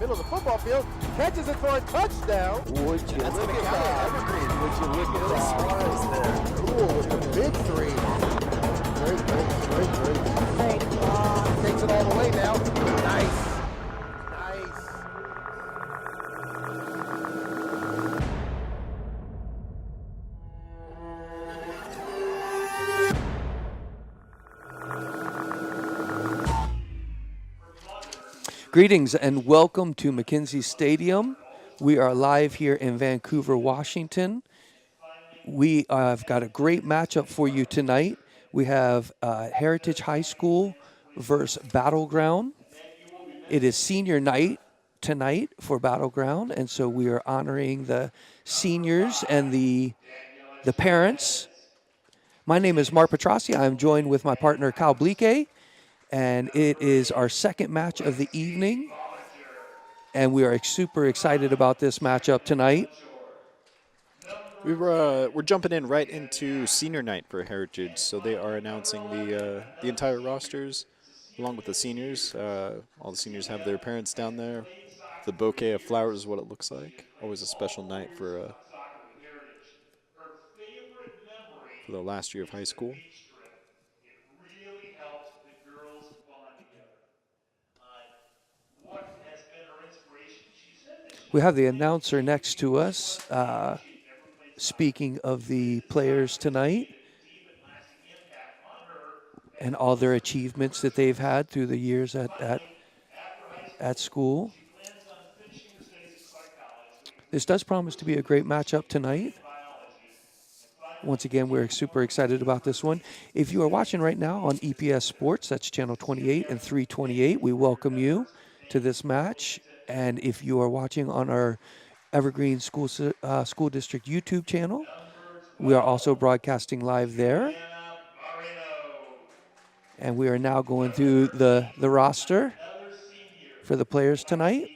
middle of the football field, catches it for a touchdown. Would you look at that? Evergreen, would you look at that? Cool with the big three. Great. Takes it all the way now. Nice. Greetings and welcome to McKenzie Stadium. We are live here in Vancouver, Washington. We have got a great matchup for you tonight. We have Heritage High School versus Battleground. It is senior night tonight for Battleground, and so we are honoring the seniors and the parents. My name is Mark Petrossi. I'm joined with my partner, Kyle Blique. And it is our second match of the evening, and we are super excited about this matchup tonight. We're jumping in right into senior night for Heritage, so they are announcing the entire rosters along with the seniors. All the seniors have their parents down there. The bouquet of flowers is what it looks like. Always a special night for the last year of high school. We have the announcer next to us, speaking of the players tonight and all their achievements that they've had through the years at school. This does promise to be a great matchup tonight. Once again, we're super excited about this one. If you are watching right now on EPS Sports, that's channel 28 and 328, we welcome you to this match. And if you are watching on our Evergreen School District YouTube channel, we are also broadcasting live there. And we are now going through the roster for the players tonight.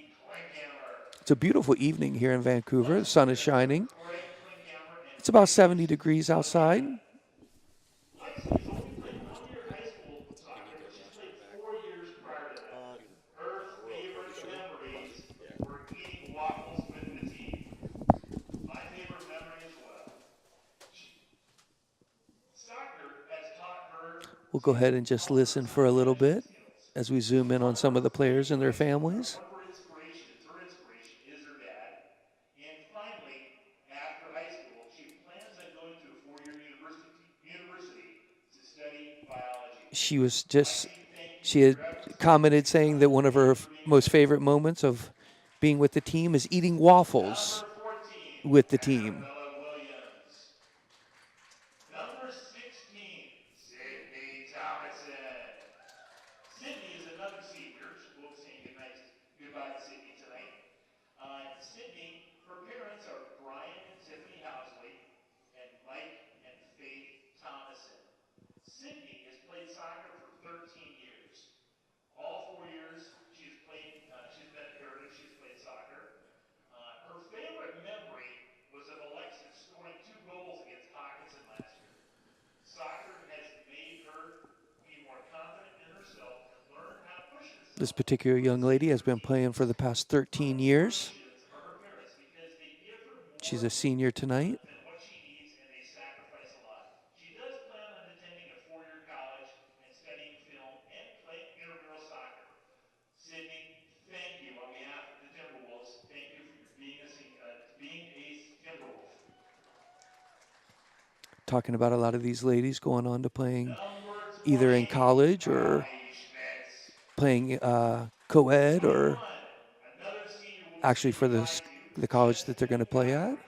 It's a beautiful evening here in Vancouver. The sun is shining. It's about 70 degrees outside. We'll go ahead and just listen for a little bit as we zoom in on some of the players and their families. She had commented saying that one of her most favorite moments of being with the team is eating waffles with the team. This particular young lady has been playing for the past 13 years. She's a senior tonight. Talking about a lot of these ladies going on to playing either in college or playing co-ed or actually for the college that they're going to play at.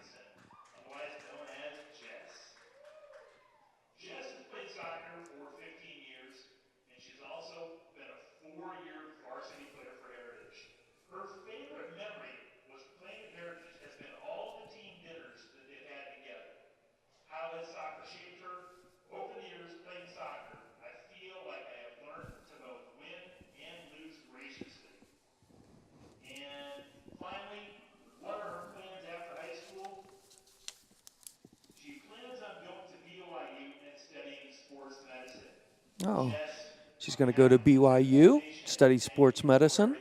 Oh, she's going to go to BYU, study sports medicine.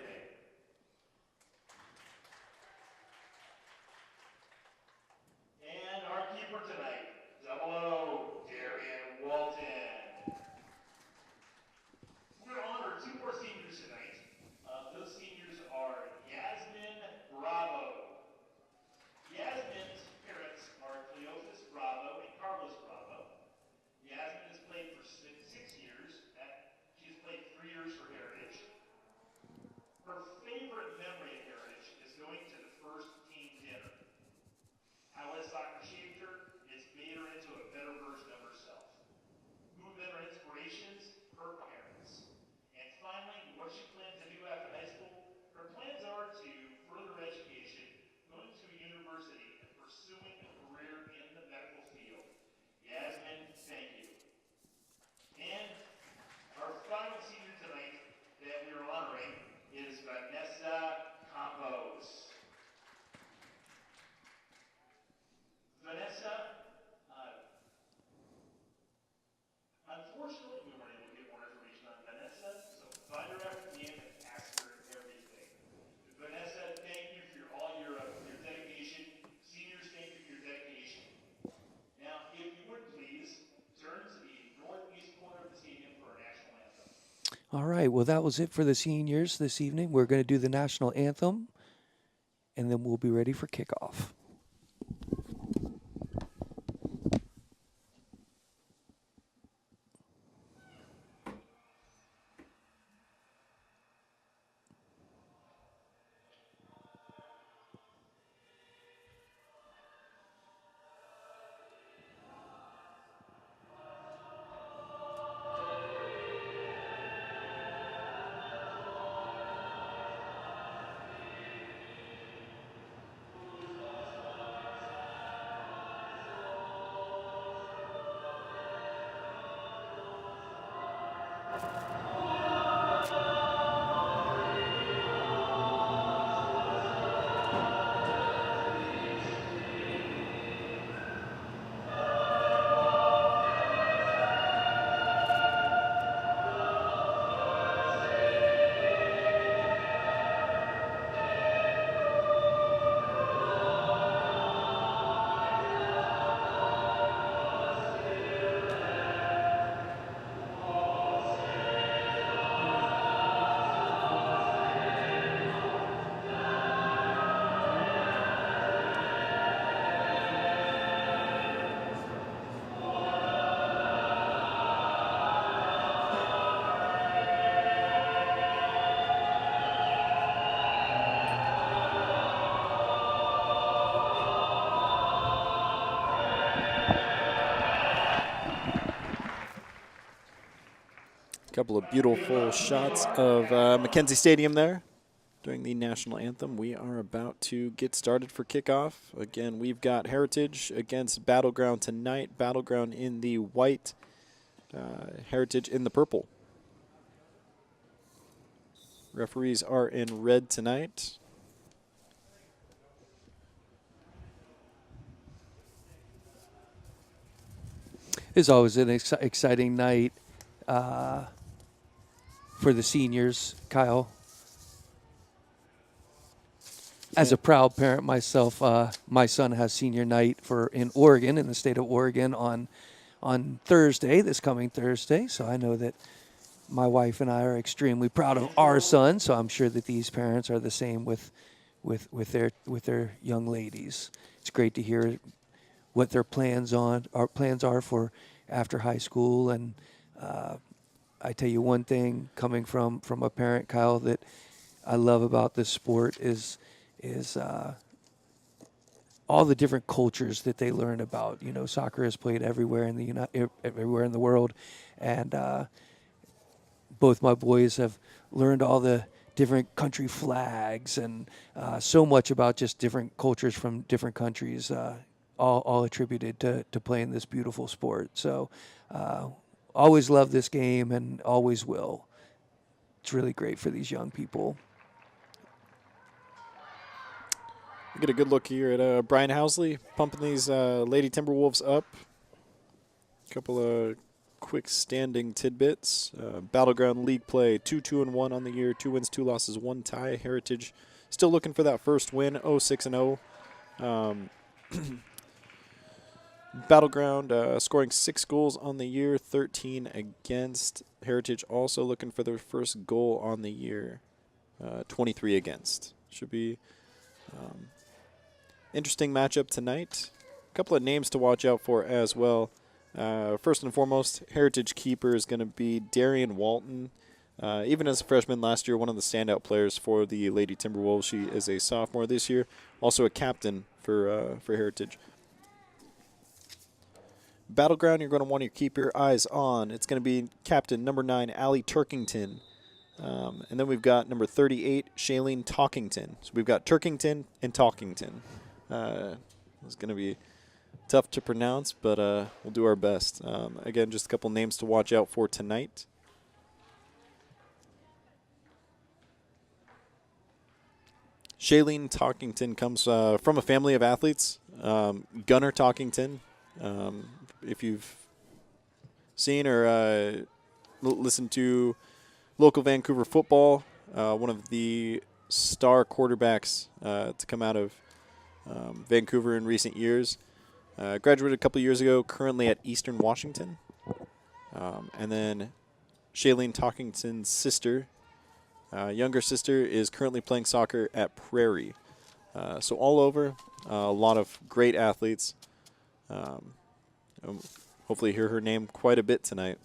All right, well, that was it for the seniors this evening. We're going to do the national anthem, and then we'll be ready for kickoff. Couple of beautiful shots of McKenzie Stadium there during the national anthem. We are about to get started for kickoff. Again, we've got Heritage against Battleground tonight. Battleground in the white, Heritage in the purple. Referees are in red tonight. It's always an exciting night for the seniors, Kyle. As a proud parent myself, my son has senior night in Oregon, in the state of Oregon, on Thursday, this coming Thursday. So I know that my wife and I are extremely proud of our son. So I'm sure that these parents are the same with their young ladies. It's great to hear what their plans are for after high school. And I tell you one thing, coming from a parent, Kyle, that I love about this sport is all the different cultures that they learn about. You know, soccer is played everywhere everywhere in the world, and both my boys have learned all the different country flags and so much about just different cultures from different countries, all attributed to playing this beautiful sport. So always love this game and always will. It's really great for these young people. We get a good look here at Brian Housley pumping these Lady Timberwolves up. A couple of quick standing tidbits. Battleground League play 2-2-1 on the year, 2 wins, 2 losses, 1 tie. Heritage still looking for that first win, 0-6-0. Battleground scoring 6 goals on the year, 13 against. Heritage also looking for their first goal on the year, 23 against. Should be interesting matchup tonight. A couple of names to watch out for as well. First and foremost, Heritage keeper is going to be Darian Walton. Even as a freshman last year, one of the standout players for the Lady Timberwolves. She is a sophomore this year, also a captain for Heritage. Battleground, you're going to want to keep your eyes on. It's going to be captain number 9, Allie Turkington. And then we've got number 38, Shailene Talkington. So we've got Turkington and Talkington. It's going to be tough to pronounce, but we'll do our best. Again, just a couple names to watch out for tonight. Shailene Talkington comes from a family of athletes. Gunnar Talkington, if you've seen or listened to local Vancouver football, one of the star quarterbacks to come out of Vancouver in recent years. Graduated a couple years ago, currently at Eastern Washington. And then Shailene Talkington's sister. Younger sister is currently playing soccer at Prairie. So all over, a lot of great athletes. Hopefully hear her name quite a bit tonight.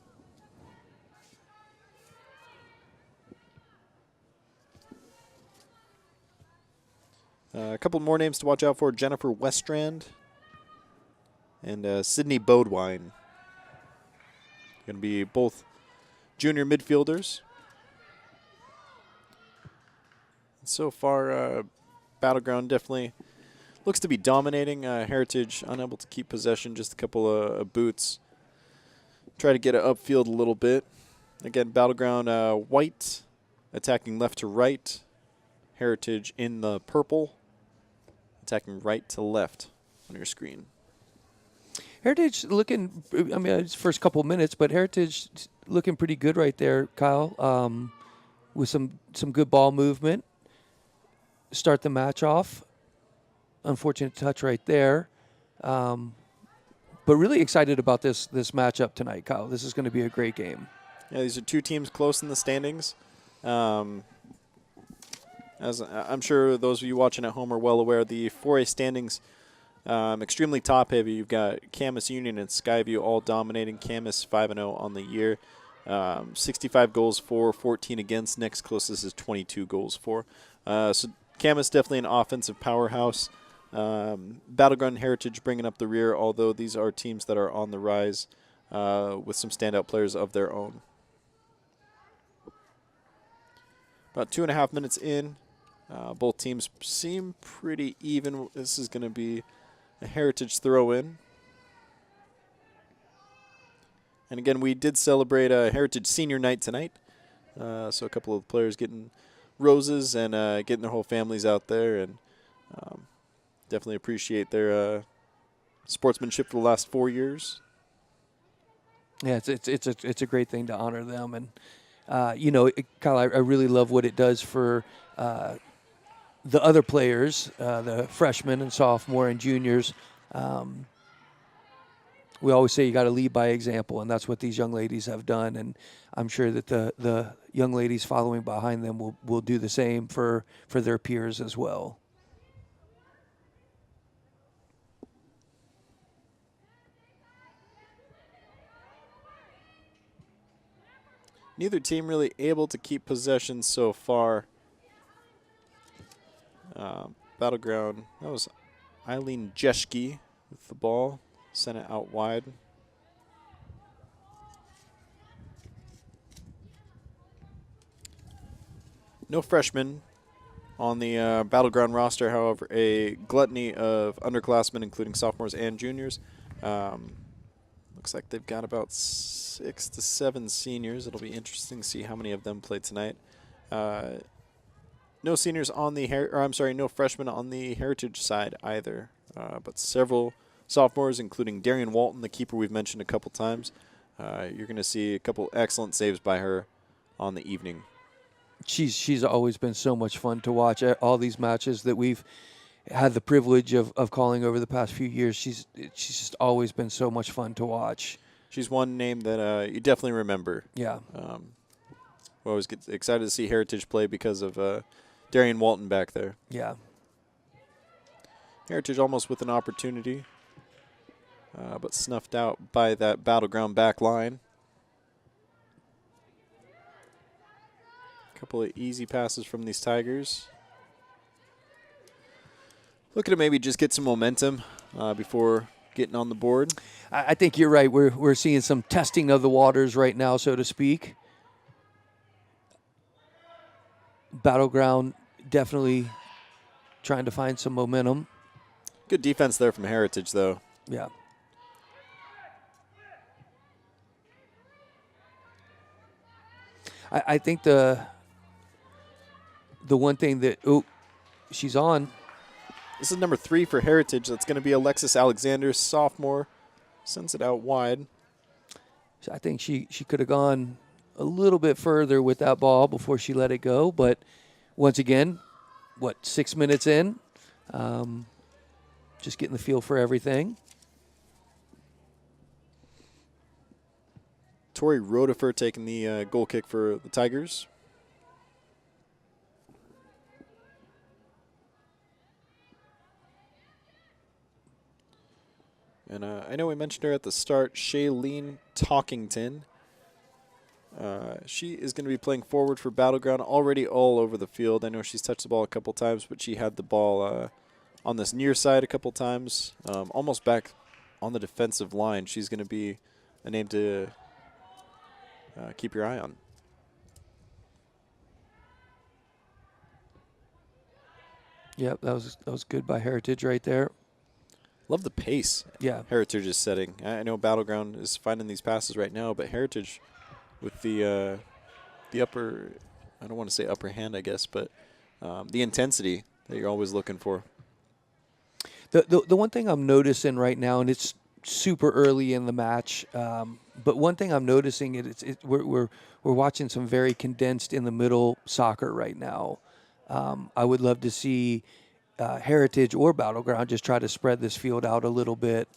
A couple more names to watch out for: Jennifer Westrand and Sydney Bodewine. Going to be both junior midfielders. So far, Battleground definitely looks to be dominating. Heritage unable to keep possession, just a couple of boots. Try to get it upfield a little bit. Again, Battleground white, attacking left to right. Heritage in the purple, attacking right to left on your screen. Heritage looking, I mean, it's first couple minutes, but Heritage looking pretty good right there, Kyle, with some good ball movement. Start the match off. Unfortunate touch right there. But really excited about this matchup tonight, Kyle. This is going to be a great game. Yeah, these are two teams close in the standings. As I'm sure those of you watching at home are well aware, the 4A standings extremely top-heavy. You've got Camas Union and Skyview all dominating. Camas 5-0 on the year. 65 goals for, 14 against. Next closest is 22 goals for. So Camas definitely an offensive powerhouse. Battleground Heritage bringing up the rear, although these are teams that are on the rise with some standout players of their own. About 2.5 minutes in. Both teams seem pretty even. This is going to be a Heritage throw-in. And again, we did celebrate Heritage Senior Night tonight. So a couple of players getting roses and getting their whole families out there. And definitely appreciate their sportsmanship for the last 4 years. Yeah, it's a great thing to honor them. And, you know, Kyle, I really love what it does for the other players, the freshmen and sophomore and juniors. We always say you got to lead by example, and that's what these young ladies have done. And I'm sure that the young ladies following behind them will do the same for their peers as well. Neither team really able to keep possession so far. Battleground, that was Eileen Jeschke with the ball. Sent it out wide. No freshmen on the Battleground roster, however, a gluttony of underclassmen, including sophomores and juniors. Looks like they've got about 6 to 7 seniors. It'll be interesting to see how many of them play tonight. No seniors on the no freshmen on the Heritage side either, but several sophomores, including Darian Walton, the keeper we've mentioned a couple times. You're going to see a couple excellent saves by her on the evening. She's always been so much fun to watch. All these matches that we've had the privilege of calling over the past few years, she's just always been so much fun to watch. She's one name that you definitely remember. Yeah. We always get excited to see Heritage play because of Darian Walton back there. Yeah. Heritage almost with an opportunity, but snuffed out by that Battleground back line. Couple of easy passes from these Tigers. Looking to maybe just get some momentum before getting on the board. I think you're right. We're seeing some testing of the waters right now, so to speak. Battleground definitely trying to find some momentum. Good defense there from Heritage, though. Yeah. I think the one thing that she's on. This is number 3 for Heritage. That's going to be Alexis Alexander, sophomore. Sends it out wide. I think she could have gone a little bit further with that ball before she let it go. But once again, 6 minutes in, just getting the feel for everything. Tori Rotifer taking the goal kick for the Tigers. And I know we mentioned her at the start, Shailene Talkington. She is going to be playing forward for Battleground, already all over the field. I know she's touched the ball a couple times, but she had the ball on this near side a couple times, almost back on the defensive line. She's going to be a name to keep your eye on. Yep, that was good by Heritage right there. Love the pace. Yeah. Heritage is setting. I know Battleground is finding these passes right now, but Heritage with the upper, I don't want to say upper hand, I guess, but the intensity that you're always looking for. The one thing I'm noticing right now, and it's super early in the match, but one thing I'm noticing we're watching some very condensed in the middle soccer right now. I would love to see Heritage or Battleground just try to spread this field out a little bit.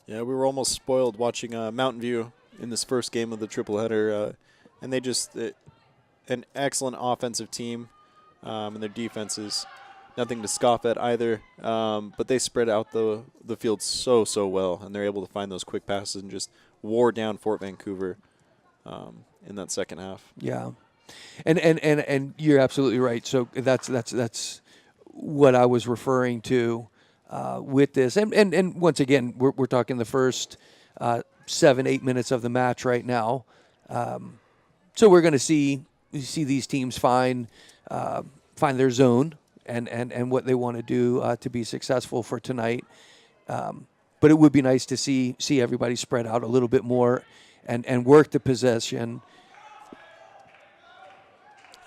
Yeah, we were almost spoiled watching Mountain View in this first game of the tripleheader, and they just an excellent offensive team, and their defense is nothing to scoff at either. But they spread out the field so well, and they're able to find those quick passes and just wore down Fort Vancouver in that second half. Yeah. And you're absolutely right. So that's what I was referring to with this. And once again, we're talking the first 7-8 minutes of the match right now. So we're going to see these teams find their zone and what they want to do to be successful for tonight. But it would be nice to see everybody spread out a little bit more and work the possession.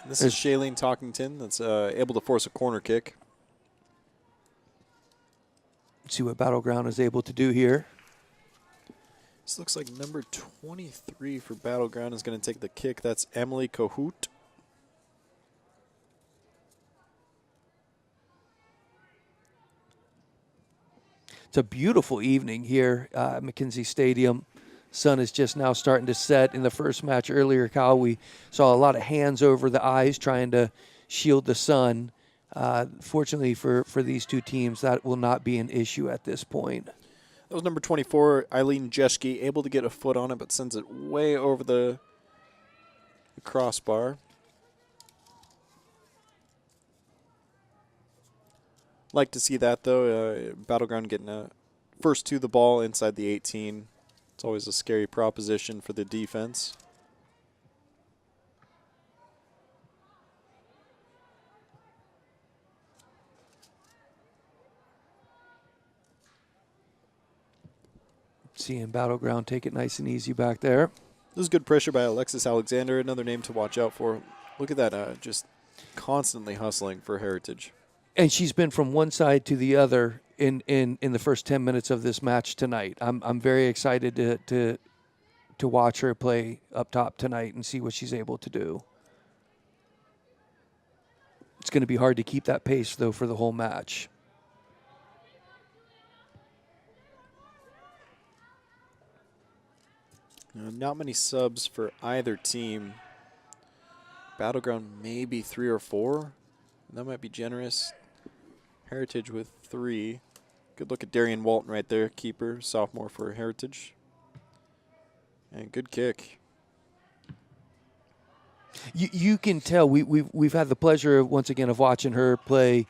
This is Shailene Talkington that's able to force a corner kick. Let's see what Battleground is able to do here. This looks like number 23 for Battleground is going to take the kick. That's Emily Cahoot. It's a beautiful evening here at McKenzie Stadium. Sun is just now starting to set. In the first match earlier, Kyle, we saw a lot of hands over the eyes trying to shield the sun. Fortunately for these two teams, that will not be an issue at this point. That was number 24, Eileen Jeschke, able to get a foot on it, but sends it way over the crossbar. Like to see that, though. Battleground getting a first to the ball inside the 18. It's always a scary proposition for the defense. Seeing Battleground take it nice and easy back there. This is good pressure by Alexis Alexander, another name to watch out for. Look at that, just constantly hustling for Heritage. And she's been from one side to the other in the first 10 minutes of this match tonight. I'm very excited to watch her play up top tonight and see what she's able to do. It's going to be hard to keep that pace, though, for the whole match. Not many subs for either team. Battleground maybe 3 or 4. That might be generous. Heritage with 3. Good look at Darian Walton right there, keeper, sophomore for Heritage. And good kick. You can tell we've had the pleasure of, once again, of watching her play,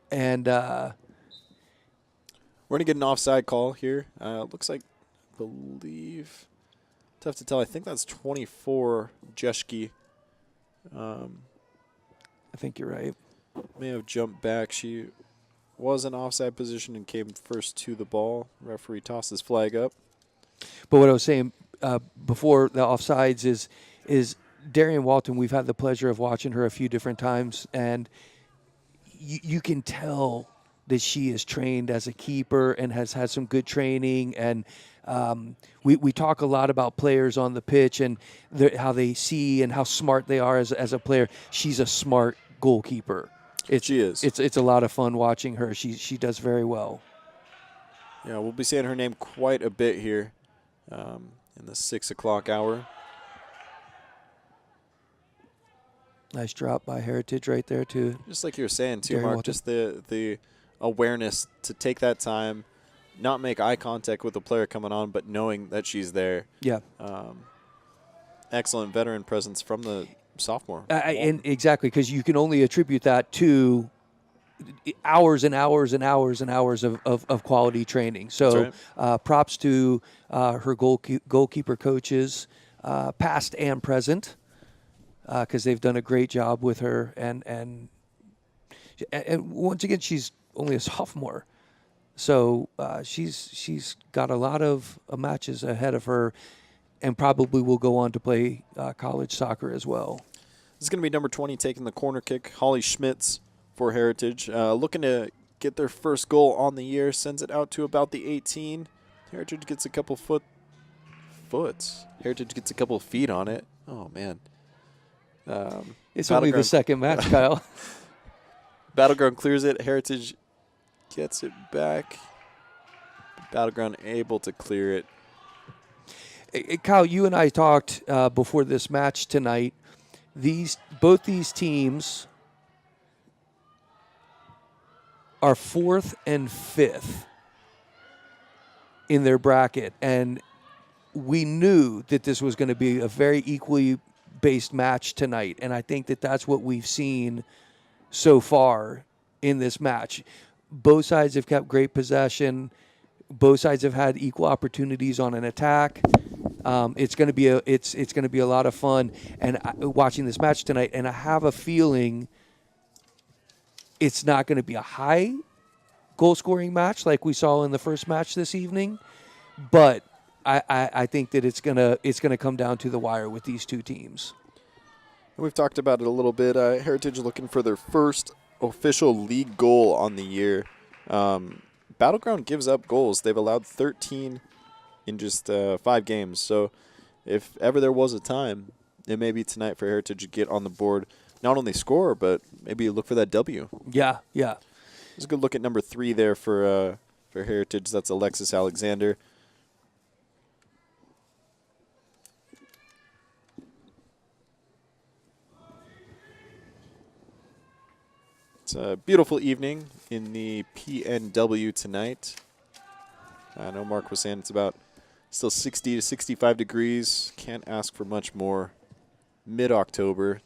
and we're gonna get an offside call here. Looks like, believe, tough to tell. I think that's 24 Jeschke. I think you're right. May have jumped back. She was in offside position and came first to the ball. Referee tosses flag up. But what I was saying before the offsides is Darian Walton, we've had the pleasure of watching her a few different times, and you can tell that she is trained as a keeper and has had some good training. And we talk a lot about players on the pitch and how they see and how smart they are as a player. She's a smart goalkeeper. She is. It's a lot of fun watching her. She does very well. Yeah, we'll be saying her name quite a bit here in the 6 o'clock hour. Nice drop by Heritage right there, too. Just like you were saying, too, Gary Mark, Walton. just the awareness to take that time, not make eye contact with the player coming on, but knowing that she's there. Yeah. Excellent veteran presence from the sophomore. And exactly, because you can only attribute that to hours and hours and hours and hours of quality training. So props to her goalkeeper coaches, past and present, because they've done a great job with her. And once again, she's only a sophomore. So she's got a lot of matches ahead of her and probably will go on to play college soccer as well. This is going to be number 20 taking the corner kick, Holly Schmitz for Heritage. Looking to get their first goal on the year, sends it out to about the 18. Heritage gets a couple Heritage gets a couple feet on it. Oh, man. It's only the second match, Kyle. Battleground clears it. Heritage gets it back. Battleground able to clear it. Kyle, you and I talked before this match tonight. Both these teams are 4th and 5th in their bracket, and we knew that this was going to be a very equally based match tonight, and I think that that's what we've seen so far in this match. Both sides have kept great possession. Both sides have had equal opportunities on an attack. It's going to be a lot of fun, and watching this match tonight. And I have a feeling it's not going to be a high goal scoring match like we saw in the first match this evening, but I think that it's gonna come down to the wire with these two teams. We've talked about it a little bit. Heritage looking for their first official league goal on the year. Battleground gives up goals. They've allowed 13 in just 5 games. So if ever there was a time, it may be tonight for Heritage to get on the board, not only score, but maybe look for that W. Yeah. Let's go look at number 3 there for Heritage. That's Alexis Alexander. It's a beautiful evening in the PNW tonight. I know Mark was saying it's about still 60 to 65 degrees. Can't ask for much more. Mid-October.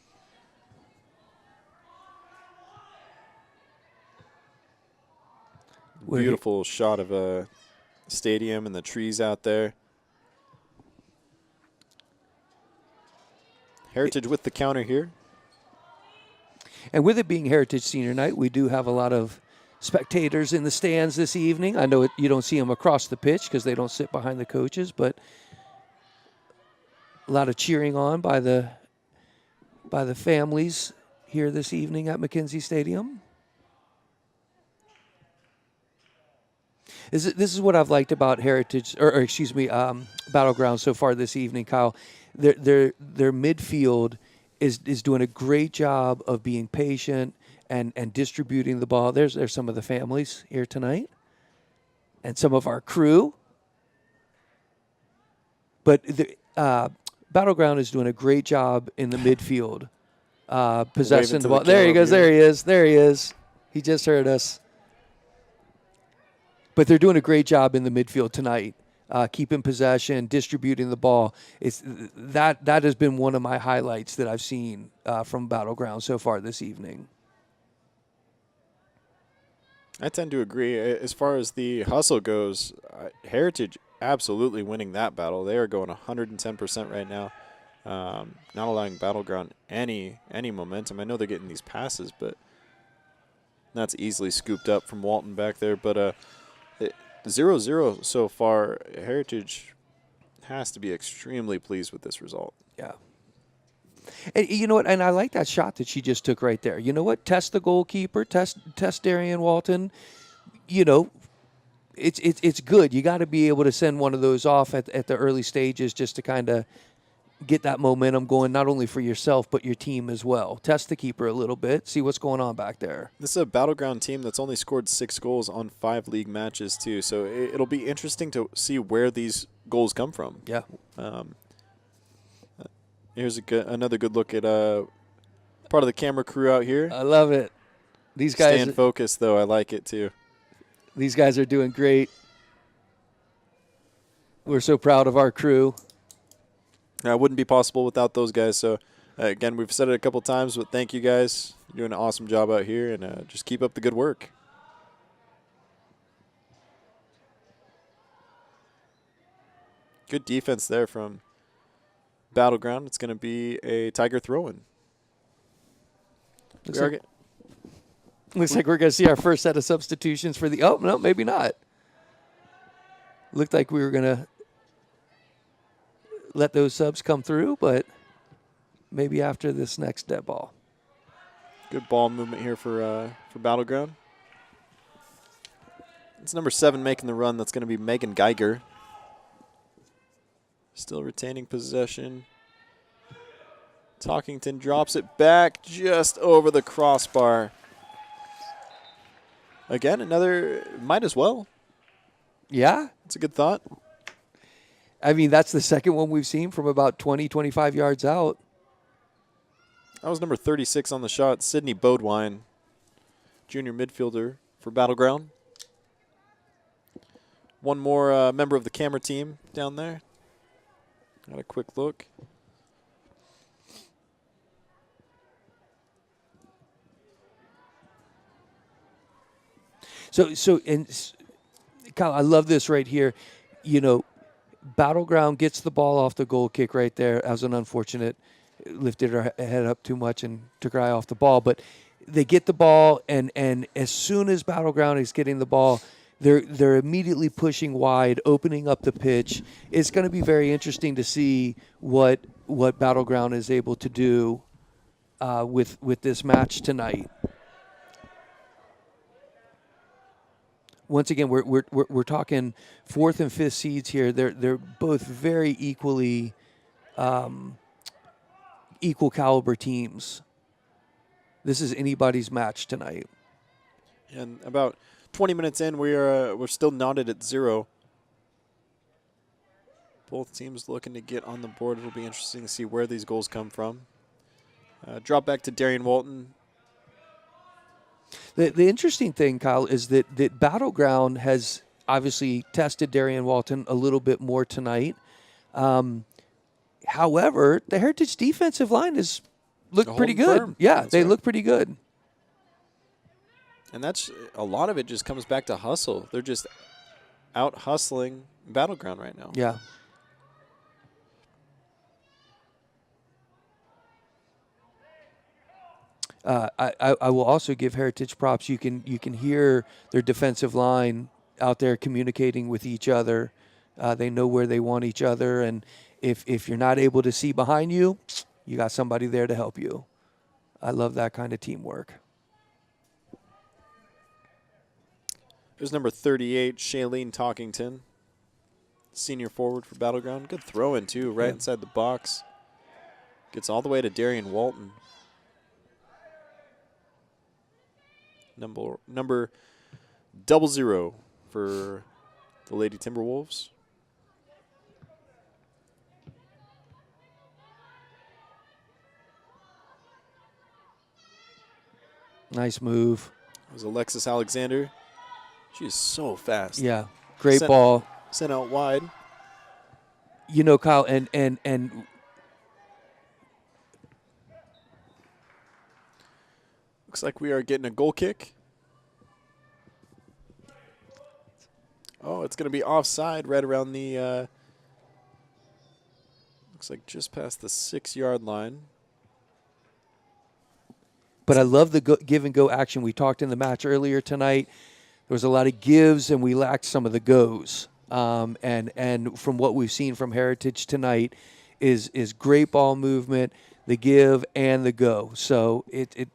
Beautiful shot of a stadium and the trees out there. Heritage with the counter here. And with it being Heritage Senior Night, we do have a lot of spectators in the stands this evening. I know you don't see them across the pitch because they don't sit behind the coaches, but a lot of cheering on by the families here this evening at McKenzie Stadium. This is what I've liked about Heritage, Battleground so far this evening, Kyle. Their midfield is doing a great job of being patient and distributing the ball. There's some of the families here tonight and some of our crew. But Battleground is doing a great job in the midfield, possessing the ball. There he goes. There he is. He just heard us. But they're doing a great job in the midfield tonight, keeping possession, distributing the ball. That has been one of my highlights that I've seen from Battleground so far this evening. I tend to agree. As far as the hustle goes, Heritage absolutely winning that battle. They are going 110% right now, not allowing Battleground any momentum. I know they're getting these passes, but that's easily scooped up from Walton back there. But 0-0 so far. Heritage has to be extremely pleased with this result. Yeah. And you know what? And I like that shot that she just took right there. You know what? Test the goalkeeper. Test Darian Walton. You know, it's good. You got to be able to send one of those off at the early stages just to kind of get that momentum going, not only for yourself, but your team as well. Test the keeper a little bit, see what's going on back there. This is a Battleground team that's only scored 6 goals on 5 league matches, too. So it'll be interesting to see where these goals come from. Yeah. Here's another good look at part of the camera crew out here. I love it. These guys Staying focused, though. I like it, too. These guys are doing great. We're so proud of our crew. It wouldn't be possible without those guys. So, again, we've said it a couple times, but thank you guys. You're doing an awesome job out here, and just keep up the good work. Good defense there from Battleground. It's going to be a Tiger throw-in. Looks like we're going to see our first set of substitutions for the – oh, no, maybe not. Looked like we were going to let those subs come through, but maybe after this next dead ball. Good ball movement here for Battleground. It's number 7 making the run. That's going to be Megan Geiger. Still retaining possession. Talkington drops it back just over the crossbar. Again, another might as well. Yeah. That's a good thought. I mean, that's the second one we've seen from about 20, 25 yards out. That was number 36 on the shot, Sydney Bodwine, junior midfielder for Battleground. One more member of the camera team down there. Got a quick look. So, Kyle, I love this right here. You know, Battleground gets the ball off the goal kick right there. That was an unfortunate, lifted her head up too much and took her eye off the ball. But they get the ball, and as soon as Battleground is getting the ball, they're immediately pushing wide, opening up the pitch. It's going to be very interesting to see what Battleground is able to do with this match tonight. Once again, we're talking 4th and 5th seeds here. They're both very equally equal caliber teams. This is anybody's match tonight. And about 20 minutes in, we're still knotted at 0. Both teams looking to get on the board. It'll be interesting to see where these goals come from. Drop back to Darian Walton. The interesting thing, Kyle, is that Battleground has obviously tested Darian Walton a little bit more tonight. However, the Heritage defensive line has looked pretty good. Firm. Yeah, That's they right. look pretty good. And that's a lot of it just comes back to hustle. They're just out hustling Battleground right now. Yeah. I will also give Heritage props. You can hear their defensive line out there communicating with each other. They know where they want each other, and if you're not able to see behind you, you got somebody there to help you. I love that kind of teamwork. There's number 38, Shailene Talkington, senior forward for Battleground. Good throw in too, right inside the box. Gets all the way to Darian Walton. Number 00 for the Lady Timberwolves. Nice move. It was Alexis Alexander. She is so fast. Yeah, great ball. Sent out wide. You know, Kyle, and Looks like we are getting a goal kick. Oh, it's going to be offside right around the, looks like just past the 6-yard line. But I love the give and go action. We talked in the match earlier tonight. There was a lot of gives, and we lacked some of the goes. And from what we've seen from Heritage tonight is great ball movement, the give and the go. So it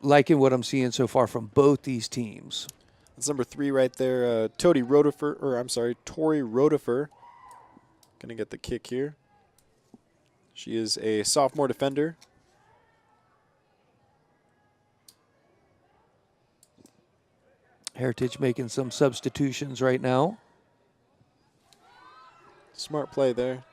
liking what I'm seeing so far from both these teams. That's number 3 right there. Tori Rotifer. Going to get the kick here. She is a sophomore defender. Heritage making some substitutions right now. Smart play there.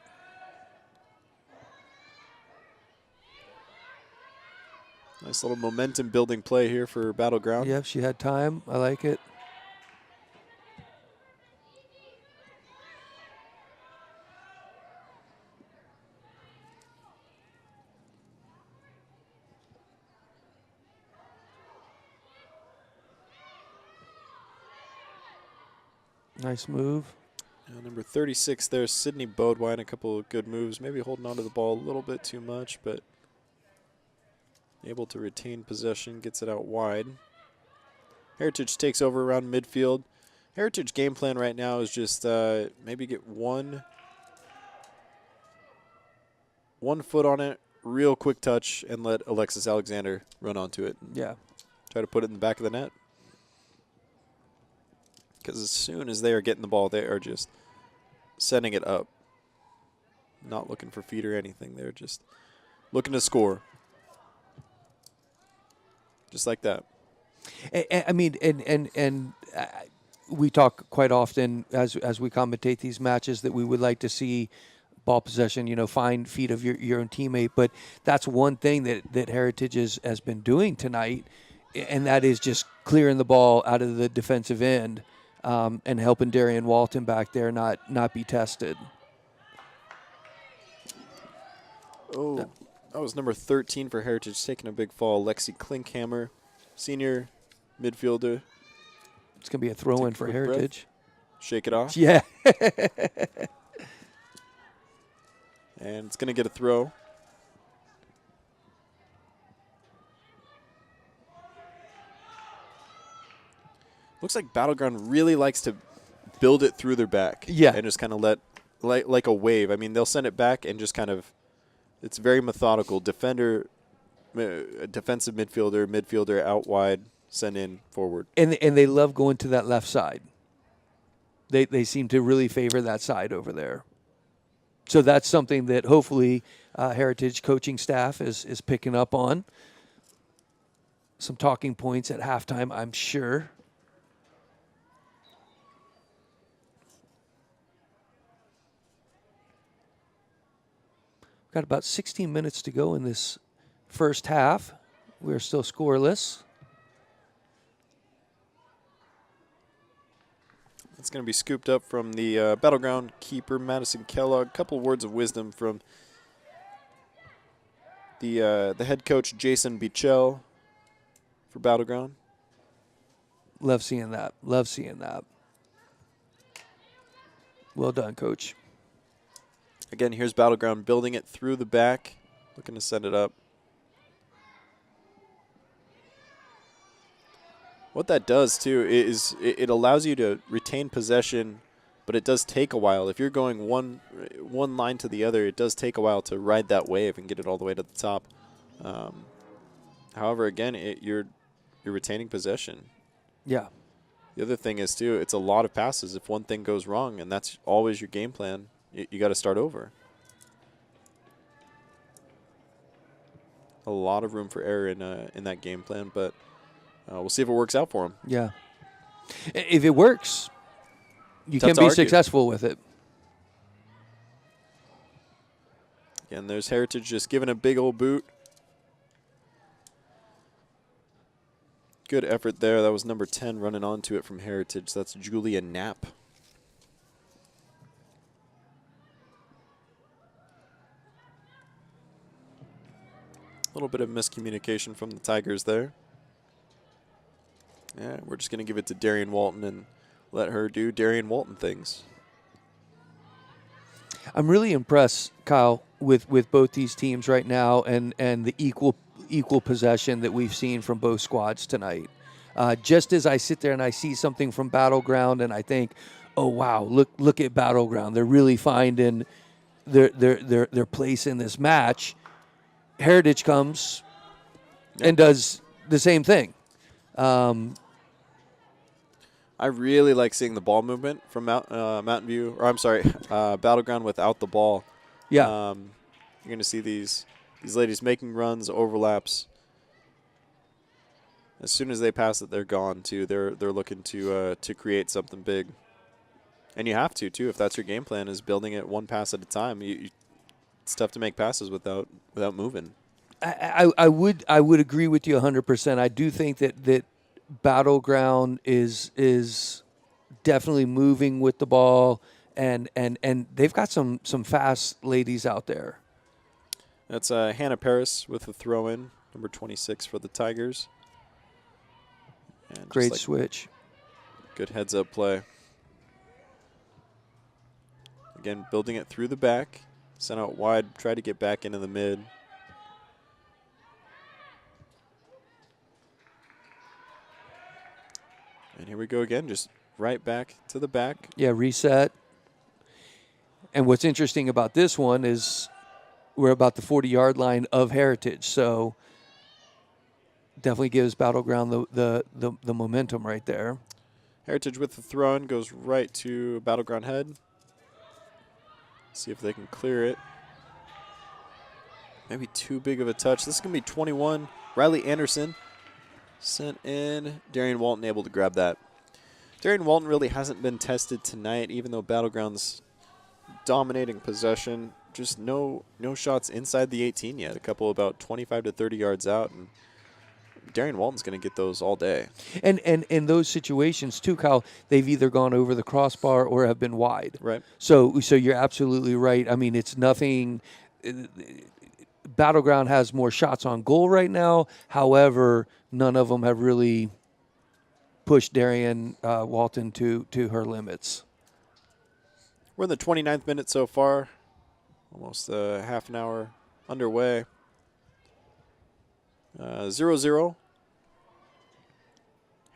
Nice little momentum building play here for Battleground. Yep, she had time. I like it. Nice move. Number 36 there, Sydney Bodwine, a couple of good moves. Maybe holding onto the ball a little bit too much, but able to retain possession, gets it out wide. Heritage takes over around midfield. Heritage game plan right now is just maybe get one foot on it, real quick touch, and let Alexis Alexander run onto it. Yeah. Try to put it in the back of the net. Because as soon as they are getting the ball, they are just setting it up. Not looking for feet or anything. They're just looking to score. Just like that. I mean, we talk quite often as we commentate these matches that we would like to see ball possession, find feet of your own teammate. But that's one thing that Heritage has been doing tonight, and that is just clearing the ball out of the defensive end and helping Darian Walton back there not be tested. Oh, that was number 13 for Heritage, taking a big fall. Lexi Klinkhammer, senior midfielder. It's going to be a throw-in for Heritage. Shake it off. Yeah. And it's going to get a throw. Looks like Battleground really likes to build it through their back. Yeah. And just kind of let, like a wave. I mean, they'll send it back and just kind of, it's very methodical. Defender, defensive midfielder out wide, send in, forward. And they love going to that left side. They seem to really favor that side over there. So that's something that hopefully Heritage coaching staff is picking up on. Some talking points at halftime, I'm sure. Got about 16 minutes to go in this first half. We're still scoreless. It's going to be scooped up from the Battleground keeper, Madison Kellogg. A couple words of wisdom from the head coach, Jason Bichel, for Battleground. Love seeing that. Love seeing that. Well done, Coach. Again, here's Battleground building it through the back, looking to send it up. What that does, too, is it allows you to retain possession, but it does take a while. If you're going one line to the other, it does take a while to ride that wave and get it all the way to the top. However, again, you're retaining possession. Yeah. The other thing is, too, it's a lot of passes. If one thing goes wrong, and that's always your game plan, you got to start over. A lot of room for error in that game plan, but we'll see if it works out for him. Yeah. If it works, you Tough can to be argue. successful with it. And there's Heritage just giving a big old boot. Good effort there. That was number 10 running onto it from Heritage. That's Julia Knapp. A little bit of miscommunication from the Tigers there. Yeah, we're just going to give it to Darian Walton and let her do Darian Walton things. I'm really impressed, Kyle, with both these teams right now and the equal possession that we've seen from both squads tonight. Just as I sit there and I see something from Battleground and I think, oh wow, look at Battleground. They're really finding their place in this match. Heritage comes and does the same thing. I really like seeing the ball movement from Mountain View, or I'm sorry, Battleground without the ball. Yeah. You're going to see these ladies making runs, overlaps. As soon as they pass it, they're gone too. They're looking to create something big, and you have to too if that's your game plan is building it one pass at a time. It's tough to make passes without moving. I would agree with you 100%. I do think that Battleground is definitely moving with the ball, and they've got some fast ladies out there. That's Hannah Paris with the throw in, number 26 for the Tigers. And Great switch. Good heads up play. Again, building it through the back. Sent out wide, try to get back into the mid. And here we go again, just right back to the back. Yeah, reset. And what's interesting about this one is we're about the 40-yard line of Heritage, so definitely gives Battleground the momentum right there. Heritage with the throw in goes right to Battleground head. See if they can clear it. Maybe too big of a touch. This is going to be 21. Riley Anderson sent in. Darian Walton able to grab that. Darian Walton really hasn't been tested tonight, even though Battleground's dominating possession. Just no shots inside the 18 yet. A couple about 25 to 30 yards out, and Darian Walton's going to get those all day. And in those situations too, Kyle, they've either gone over the crossbar or have been wide. Right. So you're absolutely right. I mean, it's nothing. Battleground has more shots on goal right now. However, none of them have really pushed Darian Walton to her limits. We're in the 29th minute so far. Almost half an hour underway. 0-0.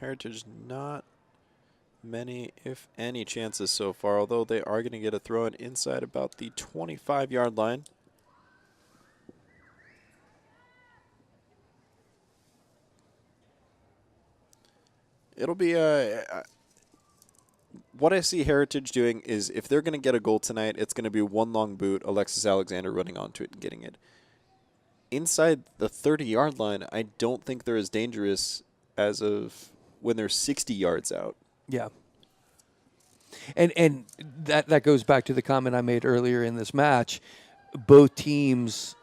Heritage not many, if any, chances so far, although they are going to get a throw in inside about the 25-yard line. It'll be what I see Heritage doing is if they're going to get a goal tonight, it's going to be one long boot, Alexis Alexander running onto it and getting it. Inside the 30-yard line, I don't think they're as dangerous as of when they're 60 yards out. Yeah. And that goes back to the comment I made earlier in this match. Both teams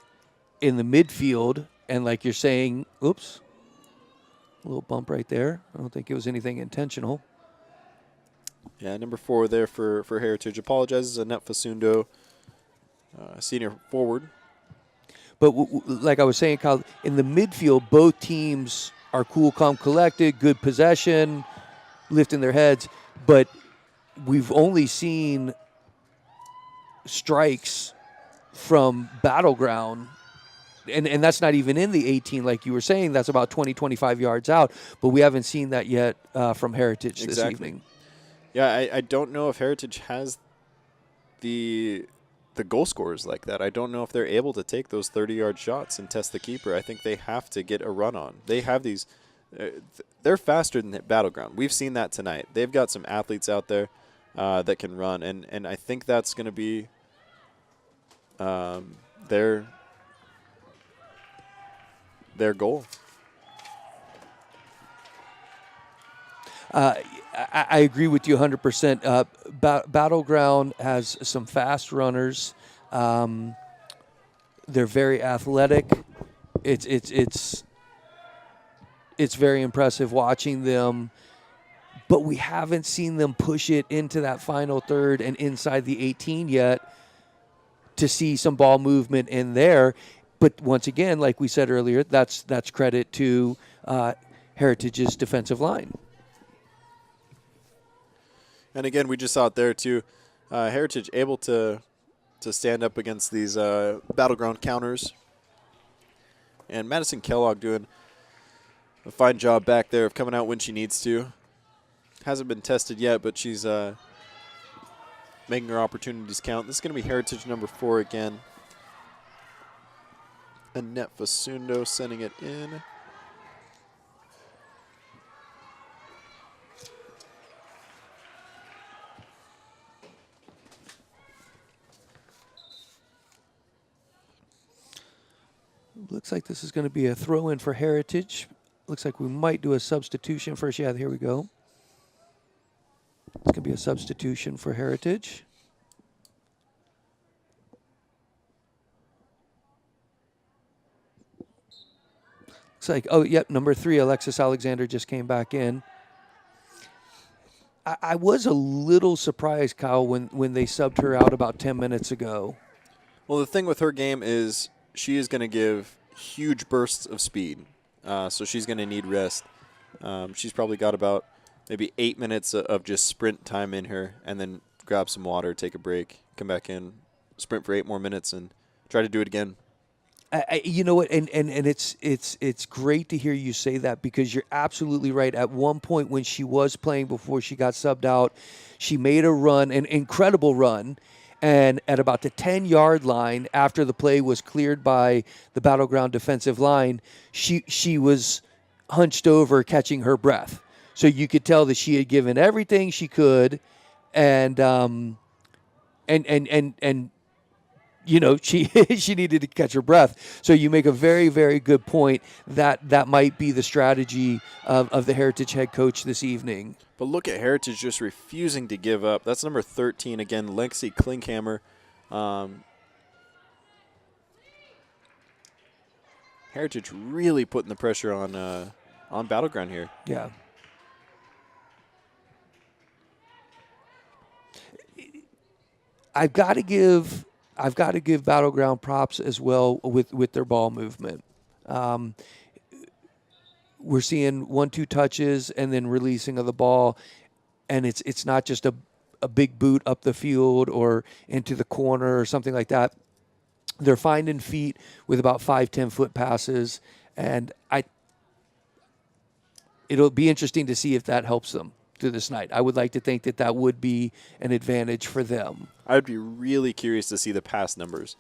in the midfield, and like you're saying, oops, a little bump right there. I don't think it was anything intentional. Yeah, number 4 there for Heritage. Apologizes, Annette Fasundo, senior forward. But like I was saying, Kyle, in the midfield, both teams are cool, calm, collected, good possession, lifting their heads. But we've only seen strikes from Battleground, and that's not even in the 18, like you were saying. That's about 20, 25 yards out. But we haven't seen that yet from Heritage this evening. Yeah, I don't know if Heritage has the goal scorers like that. I don't know if they're able to take those 30-yard shots and test the keeper. I think they have to get a run on. They have these they're faster than Battleground. We've seen that tonight. They've got some athletes out there that can run, and I think that's going to be their goal. I agree with you 100%. Battleground has some fast runners. They're very athletic. It's very impressive watching them, but we haven't seen them push it into that final third and inside the 18 yet to see some ball movement in there. But once again, like we said earlier, that's credit to Heritage's defensive line. And again, we just saw it there too. Heritage able to stand up against these Battleground counters. And Madison Kellogg doing a fine job back there of coming out when she needs to. Hasn't been tested yet, but she's making her opportunities count. This is going to be Heritage number 4 again. Annette Fasundo sending it in. Looks like this is going to be a throw-in for Heritage. Looks like we might do a substitution first. Yeah, here we go. It's going to be a substitution for Heritage. Looks like, oh, yep, number 3, Alexis Alexander just came back in. I was a little surprised, Kyle, when they subbed her out about 10 minutes ago. Well, the thing with her game is she is going to give huge bursts of speed, so she's going to need rest. She's probably got about maybe 8 minutes of just sprint time in her, and then grab some water, take a break, come back in, sprint for 8 more minutes, and try to do it again. You know what, and it's great to hear you say that, because you're absolutely right. At one point when she was playing before she got subbed out, she made a run, an incredible run, and at about the 10-yard line, after the play was cleared by the Battleground defensive line, she was hunched over catching her breath. So you could tell that she had given everything she could, and you know, she she needed to catch her breath. So you make a very, very good point that might be the strategy of the Heritage head coach this evening. But look at Heritage just refusing to give up. That's number 13 again, Lexi Klinkhammer. Heritage really putting the pressure on Battleground here. Yeah. I've got to give Battleground props as well with their ball movement. We're seeing 1-2 touches and then releasing of the ball, and it's not just a big boot up the field or into the corner or something like that. They're finding feet with about 5-10 foot passes, and it'll be interesting to see if that helps them through this night. I would like to think that would be an advantage for them. I would be really curious to see the pass numbers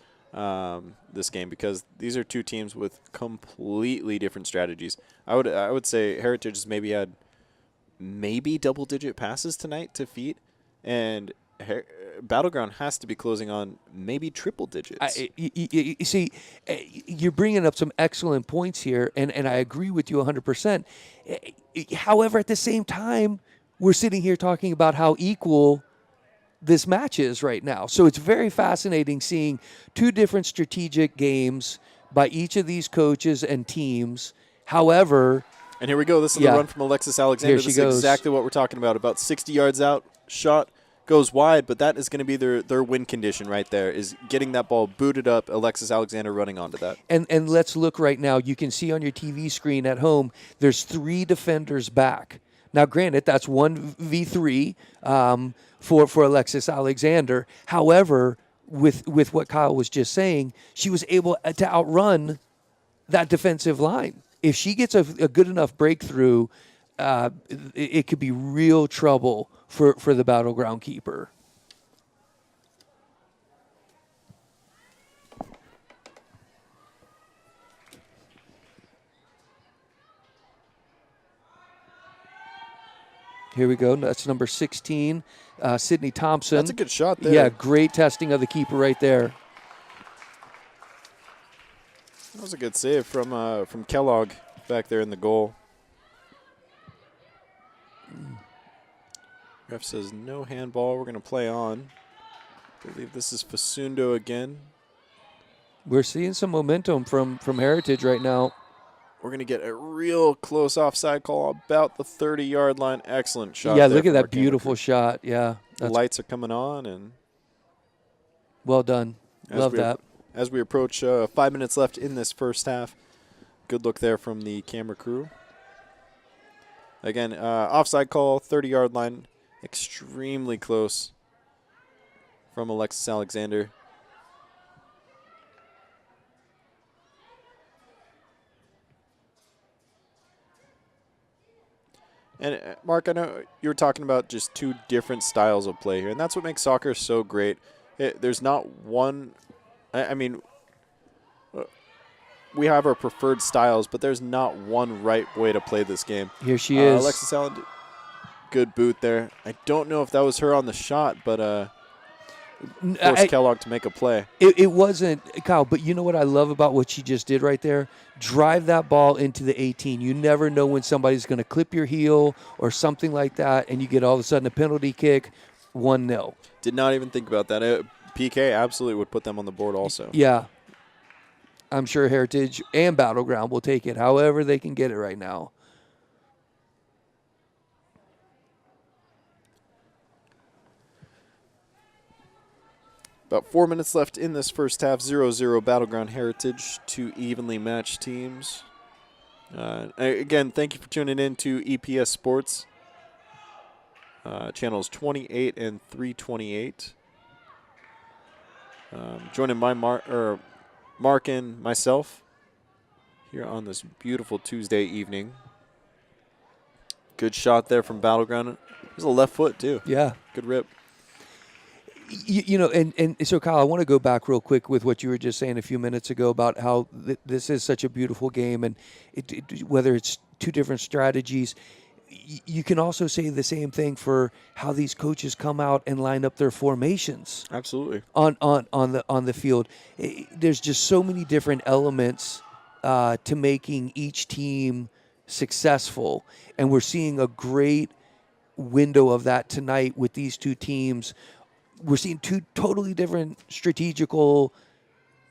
this game, because these are two teams with completely different strategies. I would say Heritage has maybe had double-digit passes tonight to feet, and Battleground has to be closing on maybe triple digits. You see, you're bringing up some excellent points here, and I agree with you 100%. However, at the same time, we're sitting here talking about how equal this match is right now. So it's very fascinating seeing two different strategic games by each of these coaches and teams. However, and here we go. This is the run from Alexis Alexander. This is exactly what we're talking about. About 60 yards out, shot goes wide, but that is going to be their win condition right there, is getting that ball booted up, Alexis Alexander running onto that. And let's look right now. You can see on your TV screen at home, there's 3 defenders back. Now, granted, that's 1v3 for Alexis Alexander. However, with what Kyle was just saying, she was able to outrun that defensive line. If she gets a good enough breakthrough, it could be real trouble for the Battleground keeper. Here we go. That's number 16, Sydney Thompson. That's a good shot there. Yeah, great testing of the keeper right there. That was a good save from Kellogg back there in the goal. Ref says no handball. We're going to play on. I believe this is Fasundo again. We're seeing some momentum from Heritage right now. We're going to get a real close offside call about the 30-yard line. Excellent shot. Yeah, look at that beautiful shot. Yeah. The lights are coming on. And well done. Love that. As we approach 5 minutes left in this first half, good look there from the camera crew. Again, offside call, 30-yard line, extremely close from Alexis Alexander. And, Mark, I know you were talking about just two different styles of play here, and that's what makes soccer so great. There's not one – I mean, we have our preferred styles, but there's not one right way to play this game. Here she is. Alexis Allen, good boot there. I don't know if that was her on the shot, but force Kellogg to make a play. It wasn't, Kyle, but you know what I love about what she just did right there? Drive that ball into the 18. You never know when somebody's going to clip your heel or something like that, and you get all of a sudden a penalty kick, 1-0. Did not even think about that. PK absolutely would put them on the board also. Yeah. I'm sure Heritage and Battleground will take it however they can get it right now. About 4 minutes left in this first half. 0-0 Battleground Heritage, 2 evenly matched teams. Again, thank you for tuning in to EPS Sports. Channels 28 and 328. Joining Mark and myself here on this beautiful Tuesday evening. Good shot there from Battleground. It was a left foot, too. Yeah. Good rip. You know, and so, Kyle, I want to go back real quick with what you were just saying a few minutes ago about how this is such a beautiful game, and whether it's two different strategies, you can also say the same thing for how these coaches come out and line up their formations. Absolutely. On the field. There's just so many different elements to making each team successful, and we're seeing a great window of that tonight with these two teams. We're seeing two totally different strategical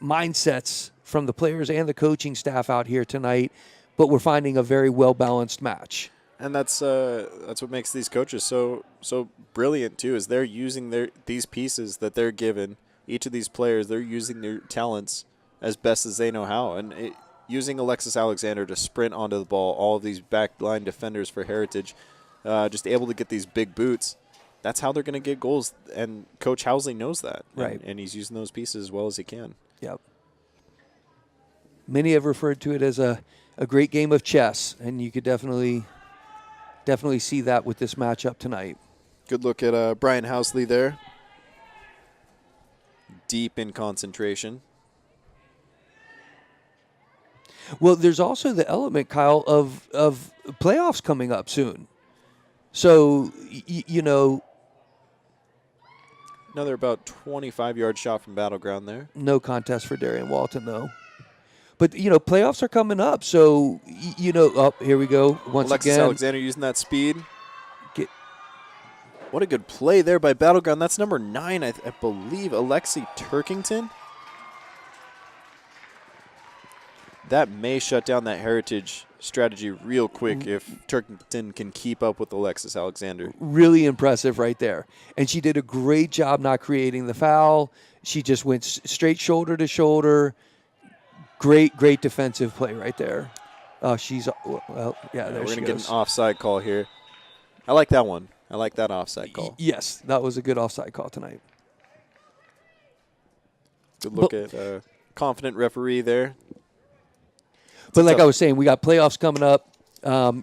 mindsets from the players and the coaching staff out here tonight, but we're finding a very well-balanced match. And that's what makes these coaches so brilliant too. Is they're using these pieces that they're given. Each of these players, they're using their talents as best as they know how. And using Alexis Alexander to sprint onto the ball, all of these backline defenders for Heritage, just able to get these big boots. That's how they're going to get goals, and Coach Housley knows that. Right. And he's using those pieces as well as he can. Yep. Many have referred to it as a great game of chess, and you could definitely see that with this matchup tonight. Good look at Brian Housley there. Deep in concentration. Well, there's also the element, Kyle, of playoffs coming up soon. So, you know. Another about 25-yard shot from Battleground there. No contest for Darian Walton, though. But, you know, playoffs are coming up. So, you know, here we go. Alexis Alexander using that speed. What a good play there by Battleground. That's number 9, I believe, Alexi Turkington. That may shut down that Heritage strategy real quick if Turkington can keep up with Alexis Alexander. Really impressive right there. And she did a great job not creating the foul. She just went straight shoulder to shoulder. Great defensive play right there. There she goes. We're going to get an offside call here. I like that one. I like that offside call. Yes, that was a good offside call tonight. Good look at confident referee there. But like I was saying, we got playoffs coming up.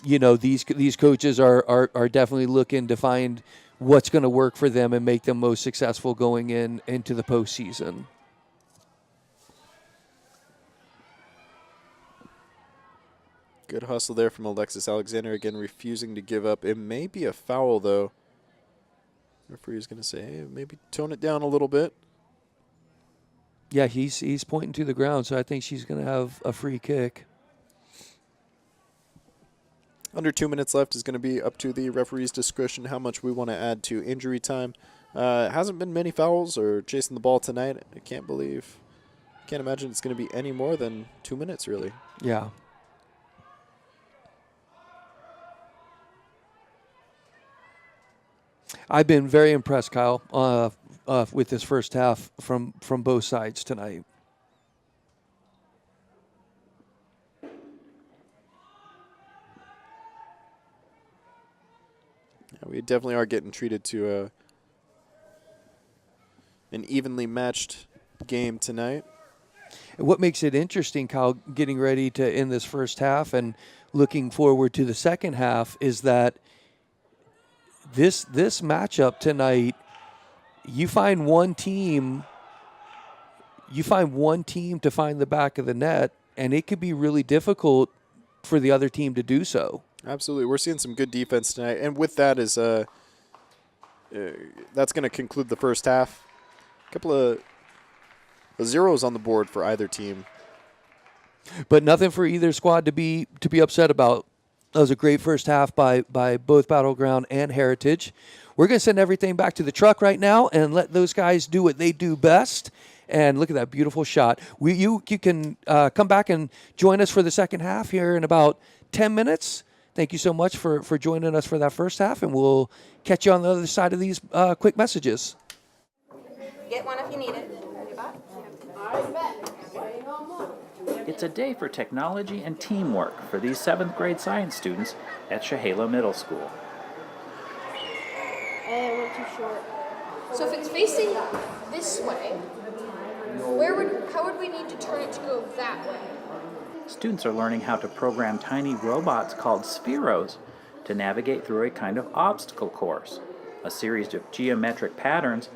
You know, these coaches are definitely looking to find what's going to work for them and make them most successful going into the postseason. Good hustle there from Alexis Alexander, again refusing to give up. It may be a foul, though. Referee's going to say, hey, maybe tone it down a little bit. Yeah, he's pointing to the ground, so I think she's going to have a free kick. Under 2 minutes left is going to be up to the referee's discretion how much we want to add to injury time. Hasn't been many fouls or chasing the ball tonight. Can't imagine it's going to be any more than 2 minutes, really. Yeah. I've been very impressed, Kyle, with this first half from both sides tonight. Yeah, we definitely are getting treated to an evenly matched game tonight. And what makes it interesting, Kyle, getting ready to end this first half and looking forward to the second half is that this matchup tonight, you find one team to find the back of the net, and it could be really difficult for the other team to do so. Absolutely. We're seeing some good defense tonight. And with that is that's going to conclude the first half. couple of zeros on the board for either team. But nothing for either squad to be upset about. That was a great first half by both Battleground and Heritage. We're going to send everything back to the truck right now and let those guys do what they do best. And look at that beautiful shot. You can come back and join us for the second half here in about 10 minutes. Thank you so much for joining us for that first half, and we'll catch you on the other side of these quick messages. Get one if you need it. It's a day for technology and teamwork for these 7th grade science students at Chehalis Middle School. And it went too short. So if it's facing this way, how would we need to turn it to go that way? Students are learning how to program tiny robots called spheros to navigate through a kind of obstacle course, a series of geometric patterns,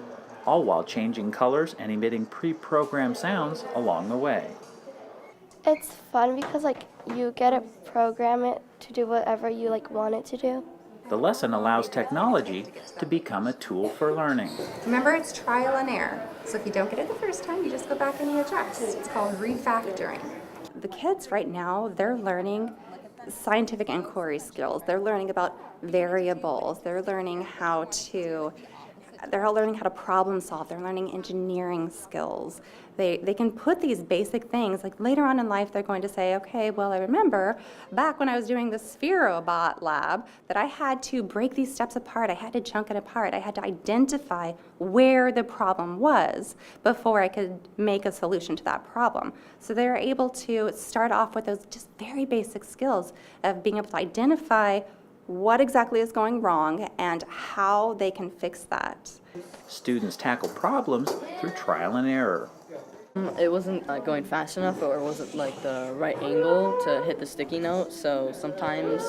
all while changing colors and emitting pre-programmed sounds along the way. It's fun because you get to program it to do whatever you want it to do. The lesson allows technology to become a tool for learning. Remember, it's trial and error. So if you don't get it the first time, you just go back and you adjust. It's called refactoring. The kids right now, they're learning scientific inquiry skills. They're learning about variables. They're learning how to problem solve. They're learning engineering skills. They can put these basic things, later on in life they're going to say, okay, well, I remember back when I was doing the Spherobot lab that I had to break these steps apart. I had to chunk it apart. I had to identify where the problem was before I could make a solution to that problem. So they're able to start off with those just very basic skills of being able to identify what exactly is going wrong and how they can fix that. Students tackle problems through trial and error. It wasn't going fast enough, or it wasn't the right angle to hit the sticky note, so sometimes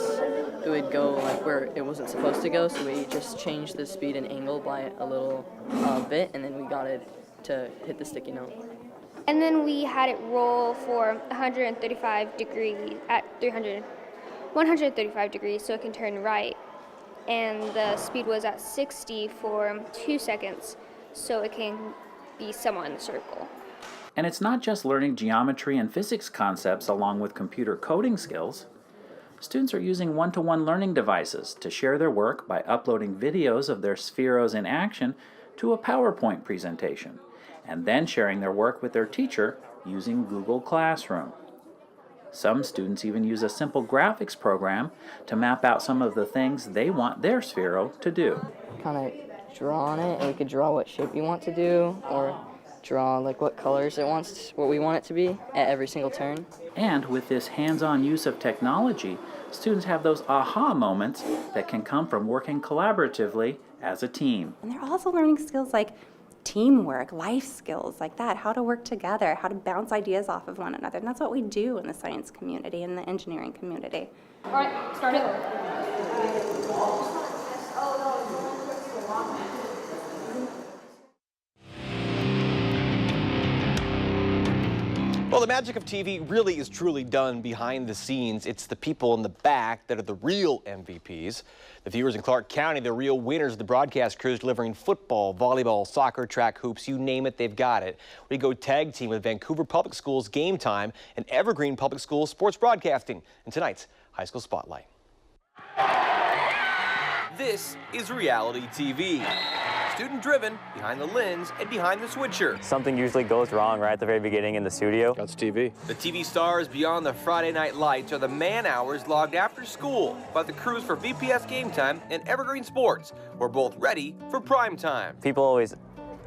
it would go where it wasn't supposed to go, so we just changed the speed and angle by a little bit, and then we got it to hit the sticky note. And then we had it roll for 135 degrees at 135 degrees so it can turn right. And the speed was at 60 for 2 seconds so it can be somewhat in the circle. And it's not just learning geometry and physics concepts along with computer coding skills. Students are using one-to-one learning devices to share their work by uploading videos of their spheros in action to a PowerPoint presentation, and then sharing their work with their teacher using Google Classroom. Some students even use a simple graphics program to map out some of the things they want their sphero to do. Kind of draw on it, and we could draw what shape you want to do, or draw what colors what we want it to be at every single turn. And with this hands-on use of technology, students have those aha moments that can come from working collaboratively as a team. And they're also learning skills like teamwork, life skills like that, how to work together, how to bounce ideas off of one another. And that's what we do in the science community and the engineering community. All right, start it. Well, the magic of TV really is truly done behind the scenes. It's the people in the back that are the real MVPs. The viewers in Clark County, the real winners of the broadcast crews delivering football, volleyball, soccer, track, hoops, you name it, they've got it. We go tag team with Vancouver Public Schools Game Time and Evergreen Public Schools Sports Broadcasting in tonight's High School Spotlight. This is reality TV. Student-driven, behind the lens and behind the switcher. Something usually goes wrong right at the very beginning in the studio. That's TV. The TV stars beyond the Friday night lights are the man hours logged after school by the crews for VPS Game Time and Evergreen Sports. We're both ready for prime time. People always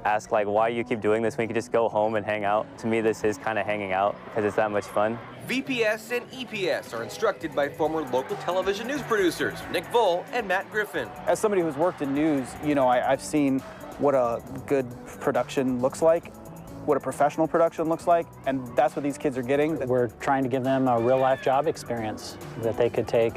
ask why you keep doing this when you can just go home and hang out. To me, this is kind of hanging out because it's that much fun. VPS and EPS are instructed by former local television news producers Nick Voll and Matt Griffin. As somebody who's worked in news, I've seen what a good production looks like, what a professional production looks like, and that's what these kids are getting. We're trying to give them a real-life job experience that they could take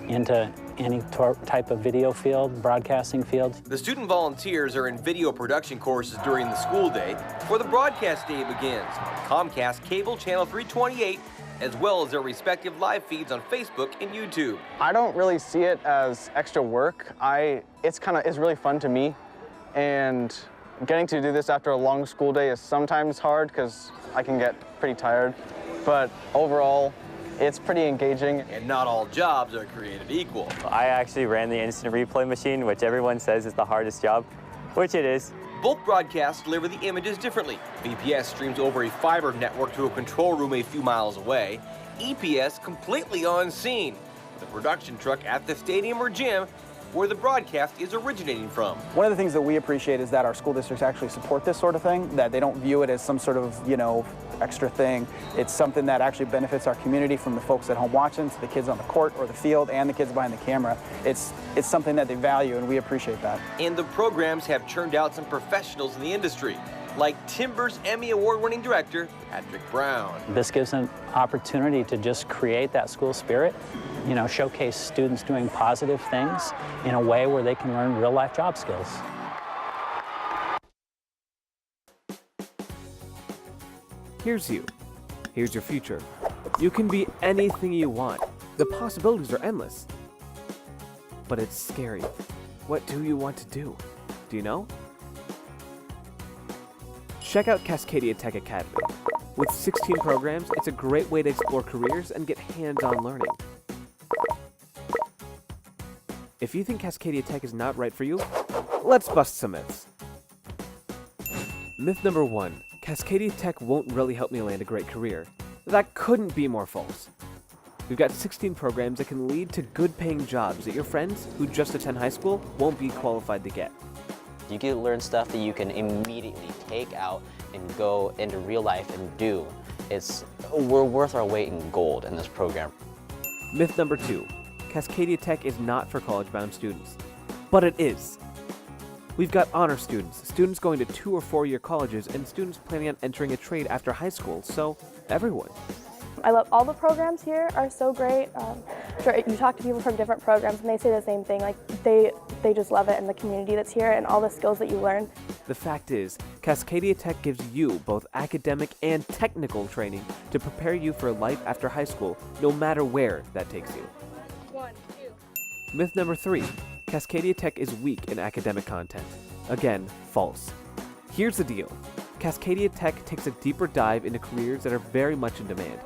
into any type of video field, broadcasting field. The student volunteers are in video production courses during the school day before the broadcast day begins. Comcast Cable Channel 328, as well as their respective live feeds on Facebook and YouTube. I don't really see it as extra work. It's really fun to me, and Getting to do this after a long school day is sometimes hard because I can get pretty tired, but overall, it's pretty engaging. And not all jobs are created equal. I actually ran the instant replay machine, which everyone says is the hardest job, which it is. Both broadcasts deliver the images differently. VPS streams over a fiber network to a control room a few miles away. EPS completely on scene, with a production truck at the stadium or gym where the broadcast is originating from. One of the things that we appreciate is that our school districts actually support this sort of thing, that they don't view it as some sort of, extra thing. It's something that actually benefits our community, from the folks at home watching to the kids on the court or the field and the kids behind the camera. It's something that they value, and we appreciate that. And the programs have churned out some professionals in the industry, like Timber's Emmy Award-winning director, Patrick Brown. This gives an opportunity to just create that school spirit, showcase students doing positive things in a way where they can learn real-life job skills. Here's you. Here's your future. You can be anything you want. The possibilities are endless. But it's scary. What do you want to do? Do you know? Check out Cascadia Tech Academy. With 16 programs, it's a great way to explore careers and get hands-on learning. If you think Cascadia Tech is not right for you, let's bust some myths. Myth number 1. Cascadia Tech won't really help me land a great career. That couldn't be more false. We've got 16 programs that can lead to good-paying jobs that your friends who just attend high school won't be qualified to get. You can learn stuff that you can immediately take out and go into real life and do. We're worth our weight in gold in this program. Myth number 2. Cascadia Tech is not for college-bound students. But it is. We've got honor students, students going to 2 or 4 year colleges, and students planning on entering a trade after high school, so everyone. I love all the programs here are so great. You talk to people from different programs and they say the same thing, like they just love it, and the community that's here and all the skills that you learn. The fact is, Cascadia Tech gives you both academic and technical training to prepare you for life after high school, no matter where that takes you. 1, 2. Myth number 3. Cascadia Tech is weak in academic content. Again, false. Here's the deal. Cascadia Tech takes a deeper dive into careers that are very much in demand.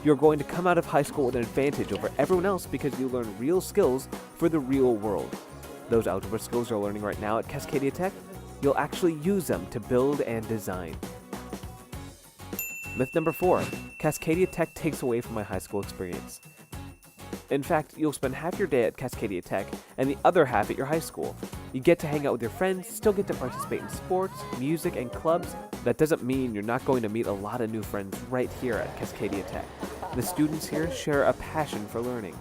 You're going to come out of high school with an advantage over everyone else because you learn real skills for the real world. Those algebra skills you're learning right now at Cascadia Tech, you'll actually use them to build and design. Myth number 4. Cascadia Tech takes away from my high school experience. In fact, you'll spend half your day at Cascadia Tech and the other half at your high school. You get to hang out with your friends, still get to participate in sports, music, and clubs. That doesn't mean you're not going to meet a lot of new friends right here at Cascadia Tech. The students here share a passion for learning.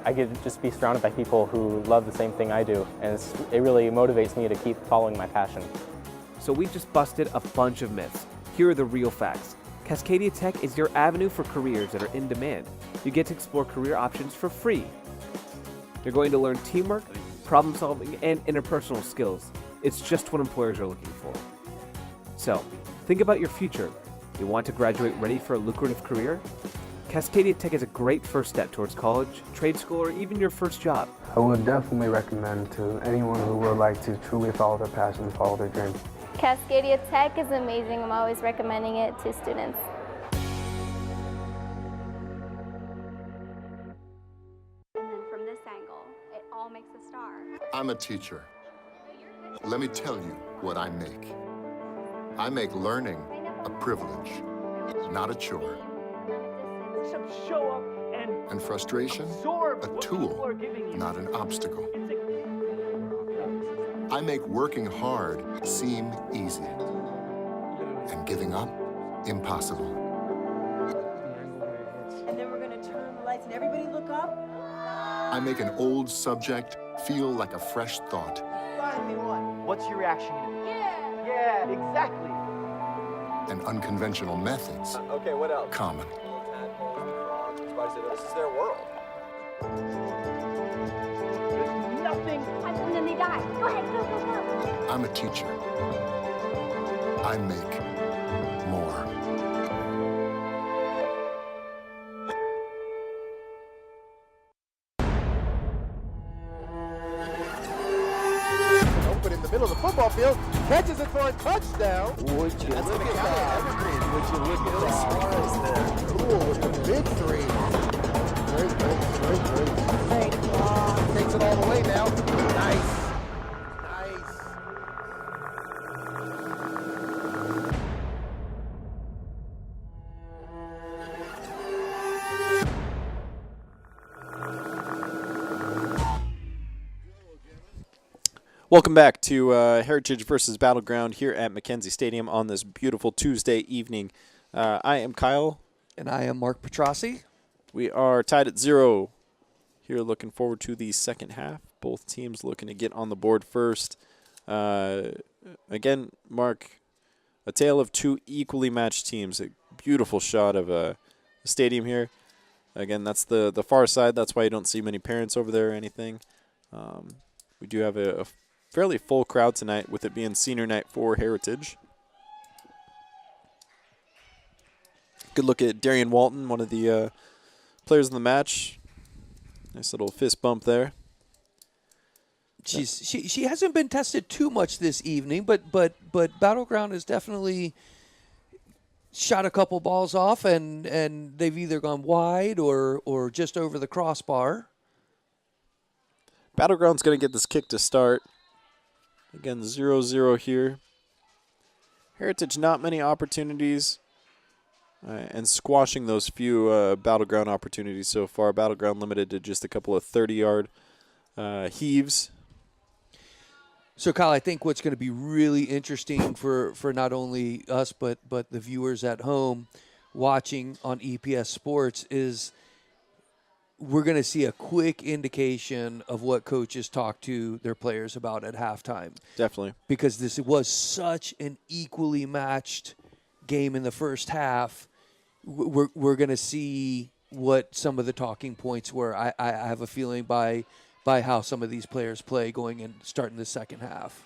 I get to just be surrounded by people who love the same thing I do, and it really motivates me to keep following my passion. So we just busted a bunch of myths. Here are the real facts. Cascadia Tech is your avenue for careers that are in demand. You get to explore career options for free. You're going to learn teamwork, problem solving, and interpersonal skills. It's just what employers are looking for. So, think about your future. You want to graduate ready for a lucrative career? Cascadia Tech is a great first step towards college, trade school, or even your first job. I would definitely recommend to anyone who would like to truly follow their passion, follow their dream. Cascadia Tech is amazing. I'm always recommending it to students. And then from this angle, it all makes a star. I'm a teacher. Let me tell you what I make. I make learning a privilege, not a chore. Show up And frustration, a tool, not an obstacle. I make working hard seem easy, and giving up impossible. And then we're going to turn the lights and everybody look up. I make an old subject feel like a fresh thought. Finally one. What's your reaction going to be? Yeah, exactly. And unconventional methods Okay, what else? common. This is their world. There's nothing. And then they die. Go ahead, go, go, go. I'm a teacher. I make more. Open in the middle. middle of the football field, catches it for a touchdown. Would you That's look at McKenzie. that? Evergreen. Would you look at that? Cool with the big three. Great. Takes it all the way now. Nice. Welcome back to Heritage versus Battleground here at McKenzie Stadium on this beautiful Tuesday evening. I am Kyle. And I am Mark Petrossi. We are tied at 0 here, looking forward to the second half. Both teams looking to get on the board first. Again, Mark, a tale of two equally matched teams. A beautiful shot of a stadium here. Again, that's the far side. That's why you don't see many parents over there or anything. We do have a fairly full crowd tonight, with it being senior night for Heritage. Good look at Darian Walton, one of the players in the match. Nice little fist bump there. She hasn't been tested too much this evening, but Battleground has definitely shot a couple balls off, and they've either gone wide or just over the crossbar. Battleground's going to get this kick to start. Again, 0-0 here. Heritage, not many opportunities. And squashing those few Battleground opportunities so far. Battleground limited to just a couple of 30-yard heaves. So, Kyle, I think what's going to be really interesting for not only us but the viewers at home watching on EPS Sports is we're going to see a quick indication of what coaches talk to their players about at halftime. Definitely. Because this was such an equally matched game in the first half. We're going to see what some of the talking points were. I have a feeling by how some of these players play going and starting the second half.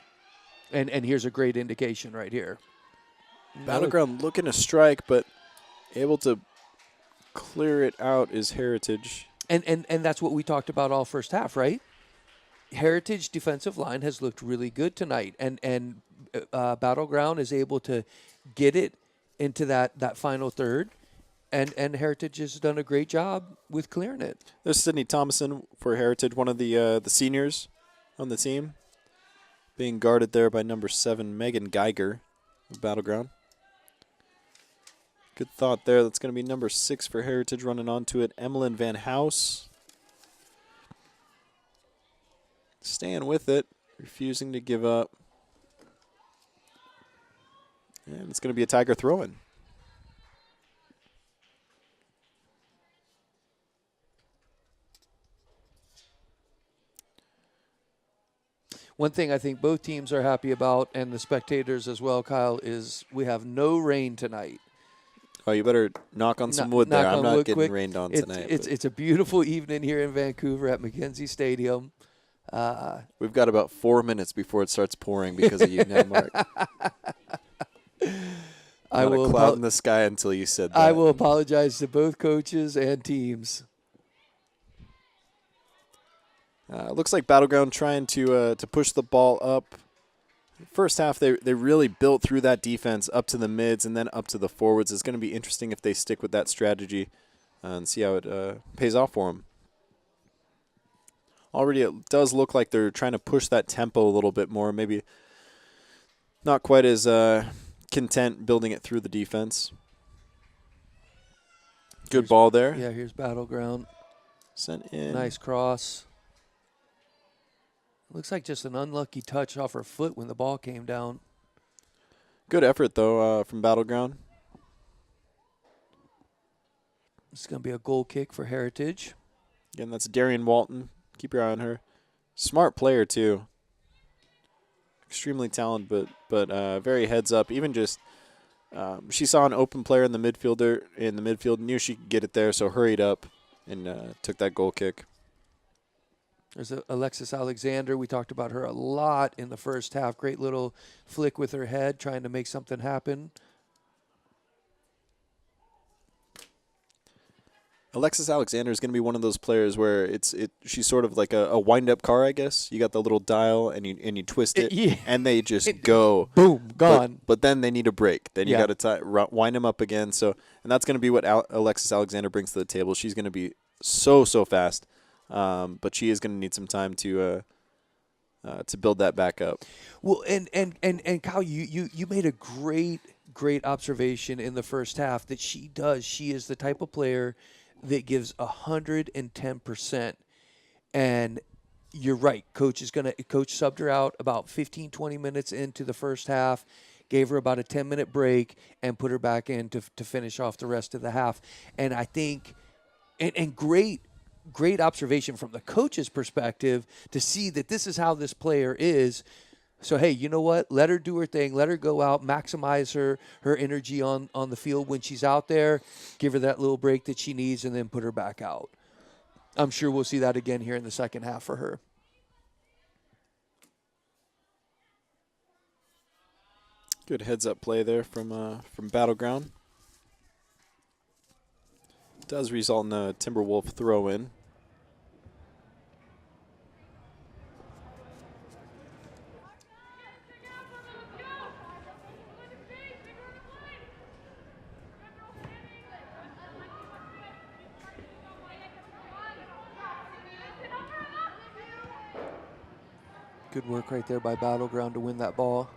And here's a great indication right here. Battleground looking to strike, but able to clear it out is Heritage. And that's what we talked about all first half, right? Heritage defensive line has looked really good tonight, and Battleground is able to get it into that final third, and Heritage has done a great job with clearing it. There's Sydney Thomason for Heritage, one of the seniors on the team, being guarded there by number 7, Megan Geiger of Battleground. Good thought there. That's going to be number 6 for Heritage running onto it. Emmeline Van House. Staying with it, refusing to give up. And it's going to be a Tiger throw-in. One thing I think both teams are happy about, and the spectators as well, Kyle, is we have no rain tonight. Oh, you better knock on some wood there. I'm not getting quick. rained on tonight. It's a beautiful evening here in Vancouver at McKenzie Stadium. We've got about 4 minutes before it starts pouring because of you now, Mark. I will not a cloud in the sky until you said that. I will apologize to both coaches and teams. Looks like Battleground trying to push the ball up. First half, they really built through that defense up to the mids and then up to the forwards. It's going to be interesting if they stick with that strategy and see how it pays off for them. Already it does look like they're trying to push that tempo a little bit more. Maybe not quite as content building it through the defense. Good ball there. Yeah, here's Battleground. Sent in. Nice cross. Looks like just an unlucky touch off her foot when the ball came down. Good effort, though, from Battleground. It's going to be a goal kick for Heritage. Again, that's Darian Walton. Keep your eye on her. Smart player, too. Extremely talented, but very heads up. Even just she saw an open player in the midfield, knew she could get it there, so hurried up and took that goal kick. There's Alexis Alexander. We talked about her a lot in the first half. Great little flick with her head, trying to make something happen. Alexis Alexander is going to be one of those players where she's sort of like a wind-up car, I guess. You got the little dial, and you twist it, and they just go. Boom, gone. But then they need a break. Then you Yeah. got to wind them up again. So, and that's going to be what Alexis Alexander brings to the table. She's going to be so fast, but she is going to need some time to build that back up. Well, and Kyle, you made a great observation in the first half that she does. She is the type of player that gives 110%. And you're right. Coach subbed her out about 15, 20 minutes into the first half, gave her about a 10-minute break, and put her back in to finish off the rest of the half. And I think, and great observation from the coach's perspective to see that this is how this player is. So, hey, you know what? Let her do her thing. Let her go out, maximize her energy on the field when she's out there, give her that little break that she needs, and then put her back out. I'm sure we'll see that again here in the second half for her. Good heads-up play there from Battleground. Does result in a Timberwolf throw-in. Good work right there by Battleground to win that ball.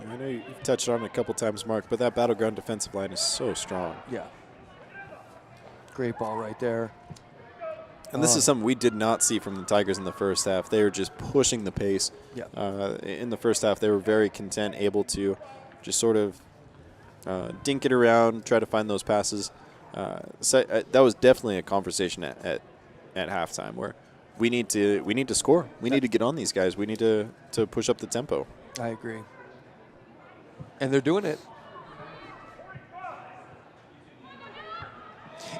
I know you've touched on it a couple times, Mark, but that Battleground defensive line is so strong. Yeah. Great ball right there. And this is something we did not see from the Tigers in the first half. They were just pushing the pace. Yeah. In the first half, they were very content, able to just sort of dink it around, try to find those passes. That was definitely a conversation at halftime where we need to score. We need to get on these guys. We need to push up the tempo. I agree. And they're doing it.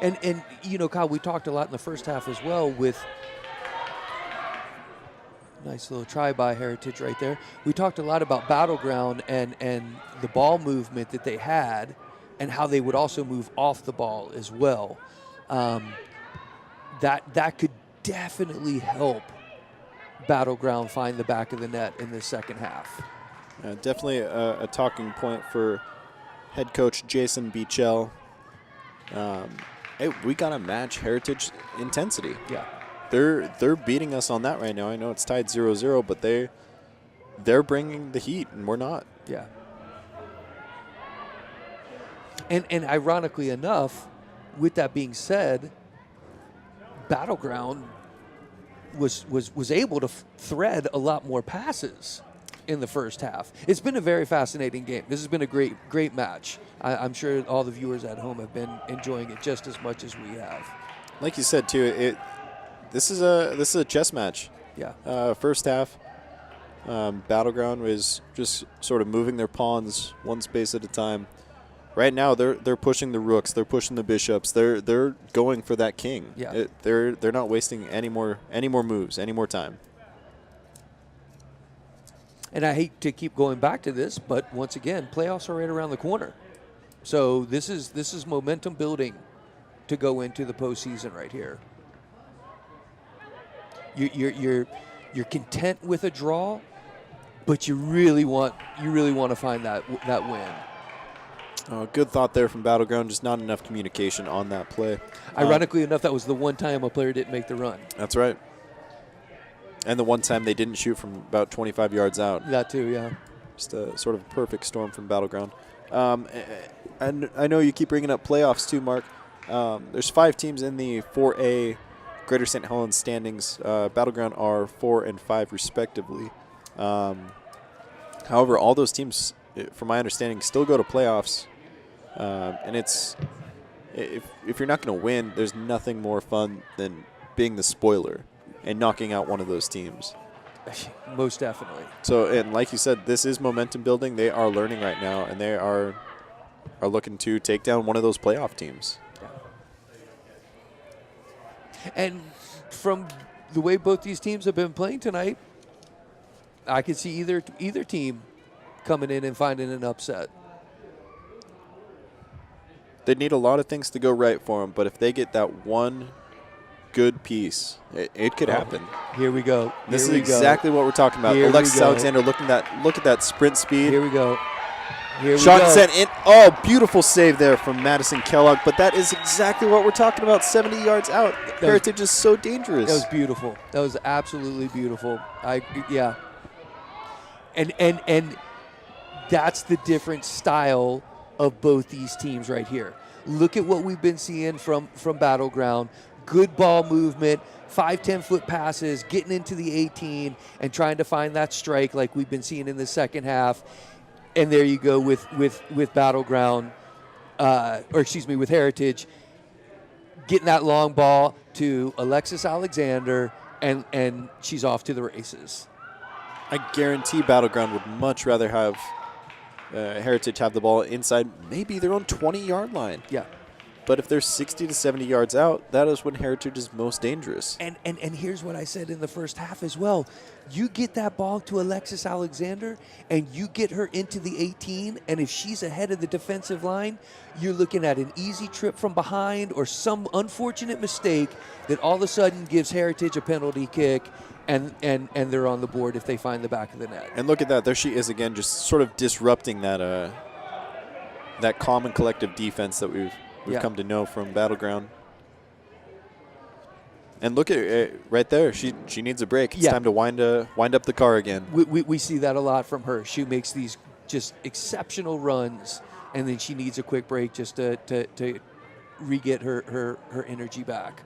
And you know, Kyle, we talked a lot in the first half as well with nice little try by Heritage right there. We talked a lot about Battleground and the ball movement that they had and how they would also move off the ball as well. That could definitely help Battleground find the back of the net in the second half. Definitely a talking point for head coach Jason Beachell. Hey, we got to match Heritage intensity. Yeah. They're beating us on that right now. I know it's tied 0-0, but they're bringing the heat, and we're not. Yeah. And ironically enough, with that being said, Battleground was able to thread a lot more passes in the first half. It's been a very fascinating game. This has been a great match. I'm sure all the viewers at home have been enjoying it just as much as we have. Like you said too, this is a chess match. Yeah. First half, Battleground was just sort of moving their pawns one space at a time. Right now, they're pushing the rooks, they're pushing the bishops, they're going for that king. Yeah. They're not wasting any more moves, any more time. And I hate to keep going back to this, but once again, playoffs are right around the corner. So this is momentum building to go into the postseason right here. You're content with a draw, but you really want to find that win. Good thought there from Battleground. Just not enough communication on that play. Ironically enough, that was the one time a player didn't make the run. That's right. And the one time they didn't shoot from about 25 yards out. That too, yeah. Just a sort of perfect storm from Battleground. And I know you keep bringing up playoffs too, Mark. There's 5 teams in the 4A Greater St. Helens standings. Battleground are 4 and 5 respectively. However, all those teams, from my understanding, still go to playoffs. And it's if you're not going to win, there's nothing more fun than being the spoiler and knocking out one of those teams. Most definitely. So, and like you said, this is momentum building. They are learning right now, and they are looking to take down one of those playoff teams. And from the way both these teams have been playing tonight, I could see either team coming in and finding an upset. They need a lot of things to go right for them, but if they get that one good piece, it could happen. Here we go. This is exactly what we're talking about. Alexis Alexander, look at that sprint speed. Here we go. Shot sent in. Oh, beautiful save there from Madison Kellogg, but that is exactly what we're talking about, 70 yards out. Heritage is so dangerous. That was beautiful. That was absolutely beautiful. Yeah. And that's the different style of both these teams right here. Look at what we've been seeing from Battleground. Good ball movement, 5, 10-foot passes, getting into the 18 and trying to find that strike like we've been seeing in the second half. And there you go with Battleground, with Heritage, getting that long ball to Alexis Alexander, and she's off to the races. I guarantee Battleground would much rather have Heritage have the ball inside maybe their own 20-yard line. Yeah. But if they're 60 to 70 yards out, that is when Heritage is most dangerous. And here's what I said in the first half as well. You get that ball to Alexis Alexander, and you get her into the 18, and if she's ahead of the defensive line, you're looking at an easy trip from behind or some unfortunate mistake that all of a sudden gives Heritage a penalty kick, and they're on the board if they find the back of the net. And look at that. There she is again, just sort of disrupting that common collective defense that we've come to know from Battleground. And look at it right there. She needs a break. It's time to wind up the car again. We see that a lot from her. She makes these just exceptional runs, and then she needs a quick break just to re-get her energy back.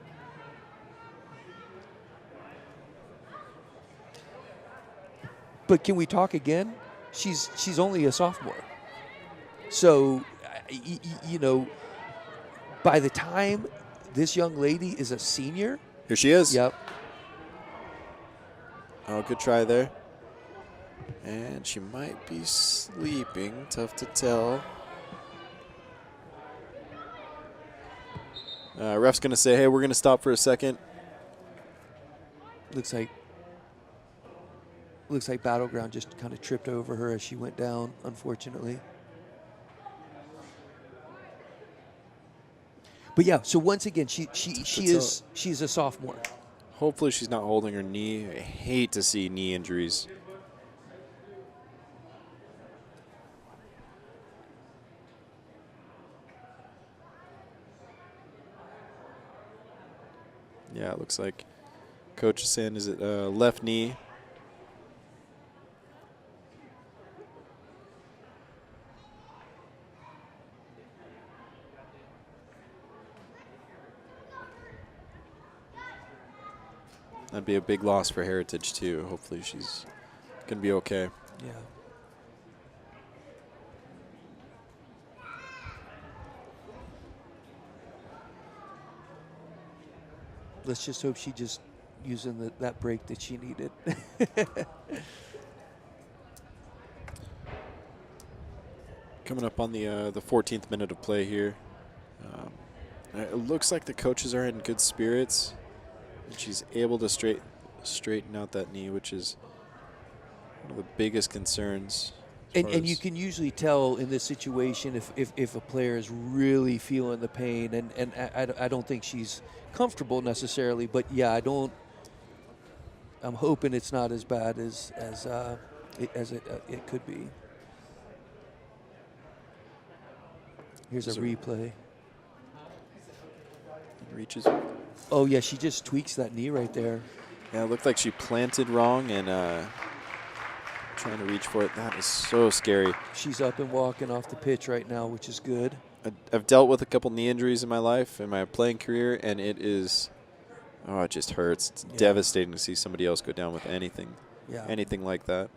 But can we talk again? She's only a sophomore. So, by the time this young lady is a senior. Here she is. Yep. Oh, good try there. And she might be sleeping. Tough to tell. Ref's going to say, hey, we're going to stop for a second. Looks like Battleground just kind of tripped over her as she went down, unfortunately. But yeah, so once again, she's a sophomore. Hopefully she's not holding her knee. I hate to see knee injuries. Yeah, it looks like Coach is saying, is it left knee? That'd be a big loss for Heritage, too. Hopefully she's going to be okay. Yeah. Let's just hope she just using that break that she needed. Coming up on the 14th minute of play here. It looks like the coaches are in good spirits. And she's able to straighten out that knee, which is one of the biggest concerns. And you can usually tell in this situation if a player is really feeling the pain, and I don't think she's comfortable necessarily, but yeah, I'm hoping it's not as bad as it could be. Here's a replay. Reaches. Oh yeah, she just tweaks that knee right there. Yeah, it looked like she planted wrong and trying to reach for it. That is so scary. She's up and walking off the pitch right now, which is good. I've dealt with a couple knee injuries in my life, in my playing career, and it just hurts. It's devastating to see somebody else go down with anything like that.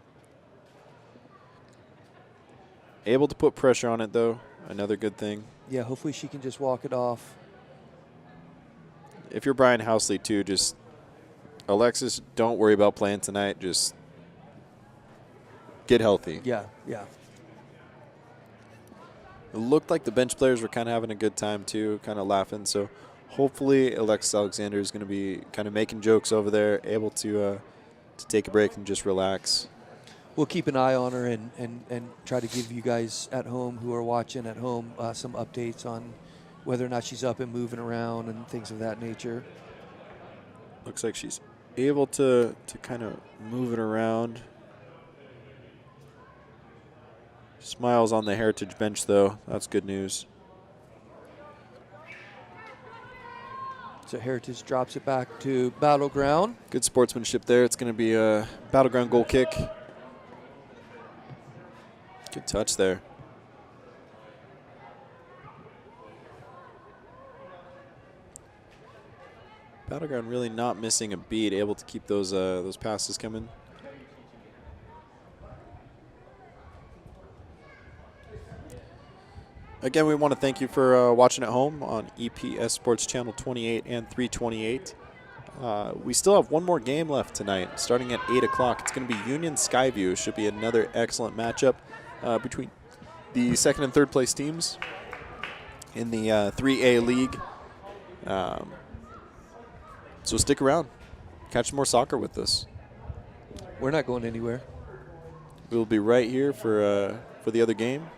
Able to put pressure on it, though. Another good thing. Yeah, hopefully she can just walk it off. If you're Brian Housley, too, just Alexis, don't worry about playing tonight. Just get healthy. Yeah, yeah. It looked like the bench players were kind of having a good time, too, kind of laughing. So hopefully Alexis Alexander is going to be kind of making jokes over there, able to take a break and just relax. We'll keep an eye on her and try to give you guys at home who are watching at home some updates on whether or not she's up and moving around and things of that nature. Looks like she's able to kind of move it around. Smiles on the Heritage bench, though. That's good news. So Heritage drops it back to Battleground. Good sportsmanship there. It's going to be a Battleground goal kick. Good touch there. Battleground really not missing a beat, able to keep those passes coming. Again, we want to thank you for watching at home on EPS Sports Channel 28 and 328. We still have one more game left tonight, starting at 8 o'clock. It's going to be Union Skyview. Should be another excellent matchup between the second and third place teams in the 3A league. So stick around. Catch more soccer with us. We're not going anywhere. We'll be right here for the other game.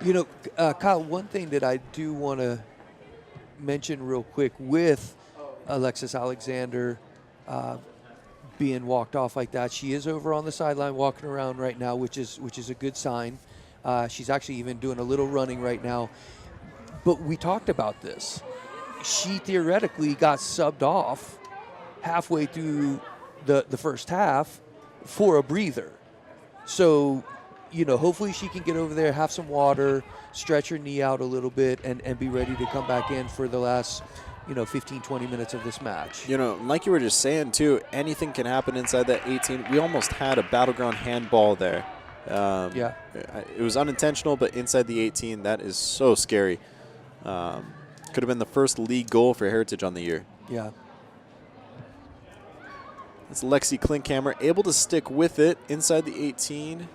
You know, Kyle, one thing that I do want to mention real quick with Alexis Alexander being walked off like that, she is over on the sideline walking around right now, which is a good sign. She's actually even doing a little running right now. But we talked about this. She theoretically got subbed off halfway through the first half for a breather. So, you know, hopefully she can get over there, have some water, stretch her knee out a little bit, and be ready to come back in for the last, 15, 20 minutes of this match. You know, like you were just saying, too, anything can happen inside that 18. We almost had a Battleground handball there. Yeah. It was unintentional, but inside the 18, that is so scary. Could have been the first league goal for Heritage on the year. Yeah. That's Lexi Klinkhammer, able to stick with it inside the 18.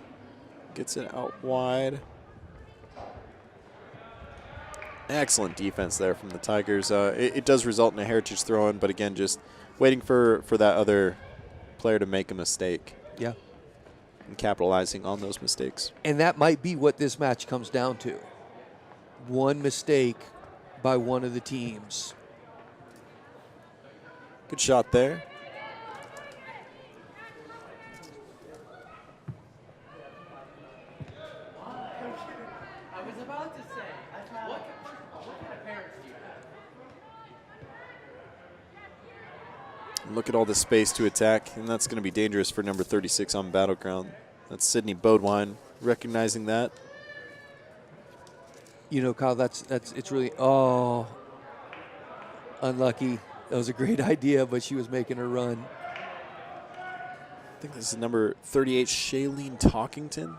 Gets it out wide. Excellent defense there from the Tigers. It does result in a Heritage throw-in, but again, just waiting for that other player to make a mistake. Yeah. And capitalizing on those mistakes. And that might be what this match comes down to. One mistake by one of the teams. Good shot there. I was about to say, what kind of parents do you have? Look at all the space to attack, and that's going to be dangerous for number 36 on Battleground. That's Sydney Bodwine, recognizing that. You know, Kyle, it's really, unlucky. That was a great idea, but she was making her run. I think this is number 38, Shailene Talkington.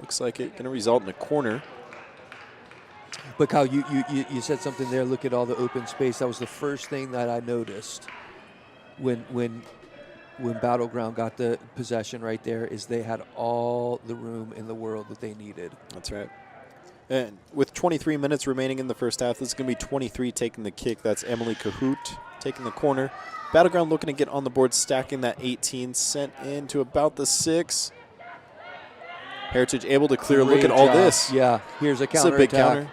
Looks like it going to result in a corner. But Kyle, you said something there. Look at all the open space. That was the first thing that I noticed when Battleground got the possession right there, is they had all the room in the world that they needed. That's right. And with 23 minutes remaining in the first half, this is going to be 23 taking the kick. That's Emily Cahoot taking the corner. Battleground looking to get on the board, stacking that 18, sent into about the 6. Heritage able to clear. Great Look at all job. this. Yeah, here's a counter. It's a big counter.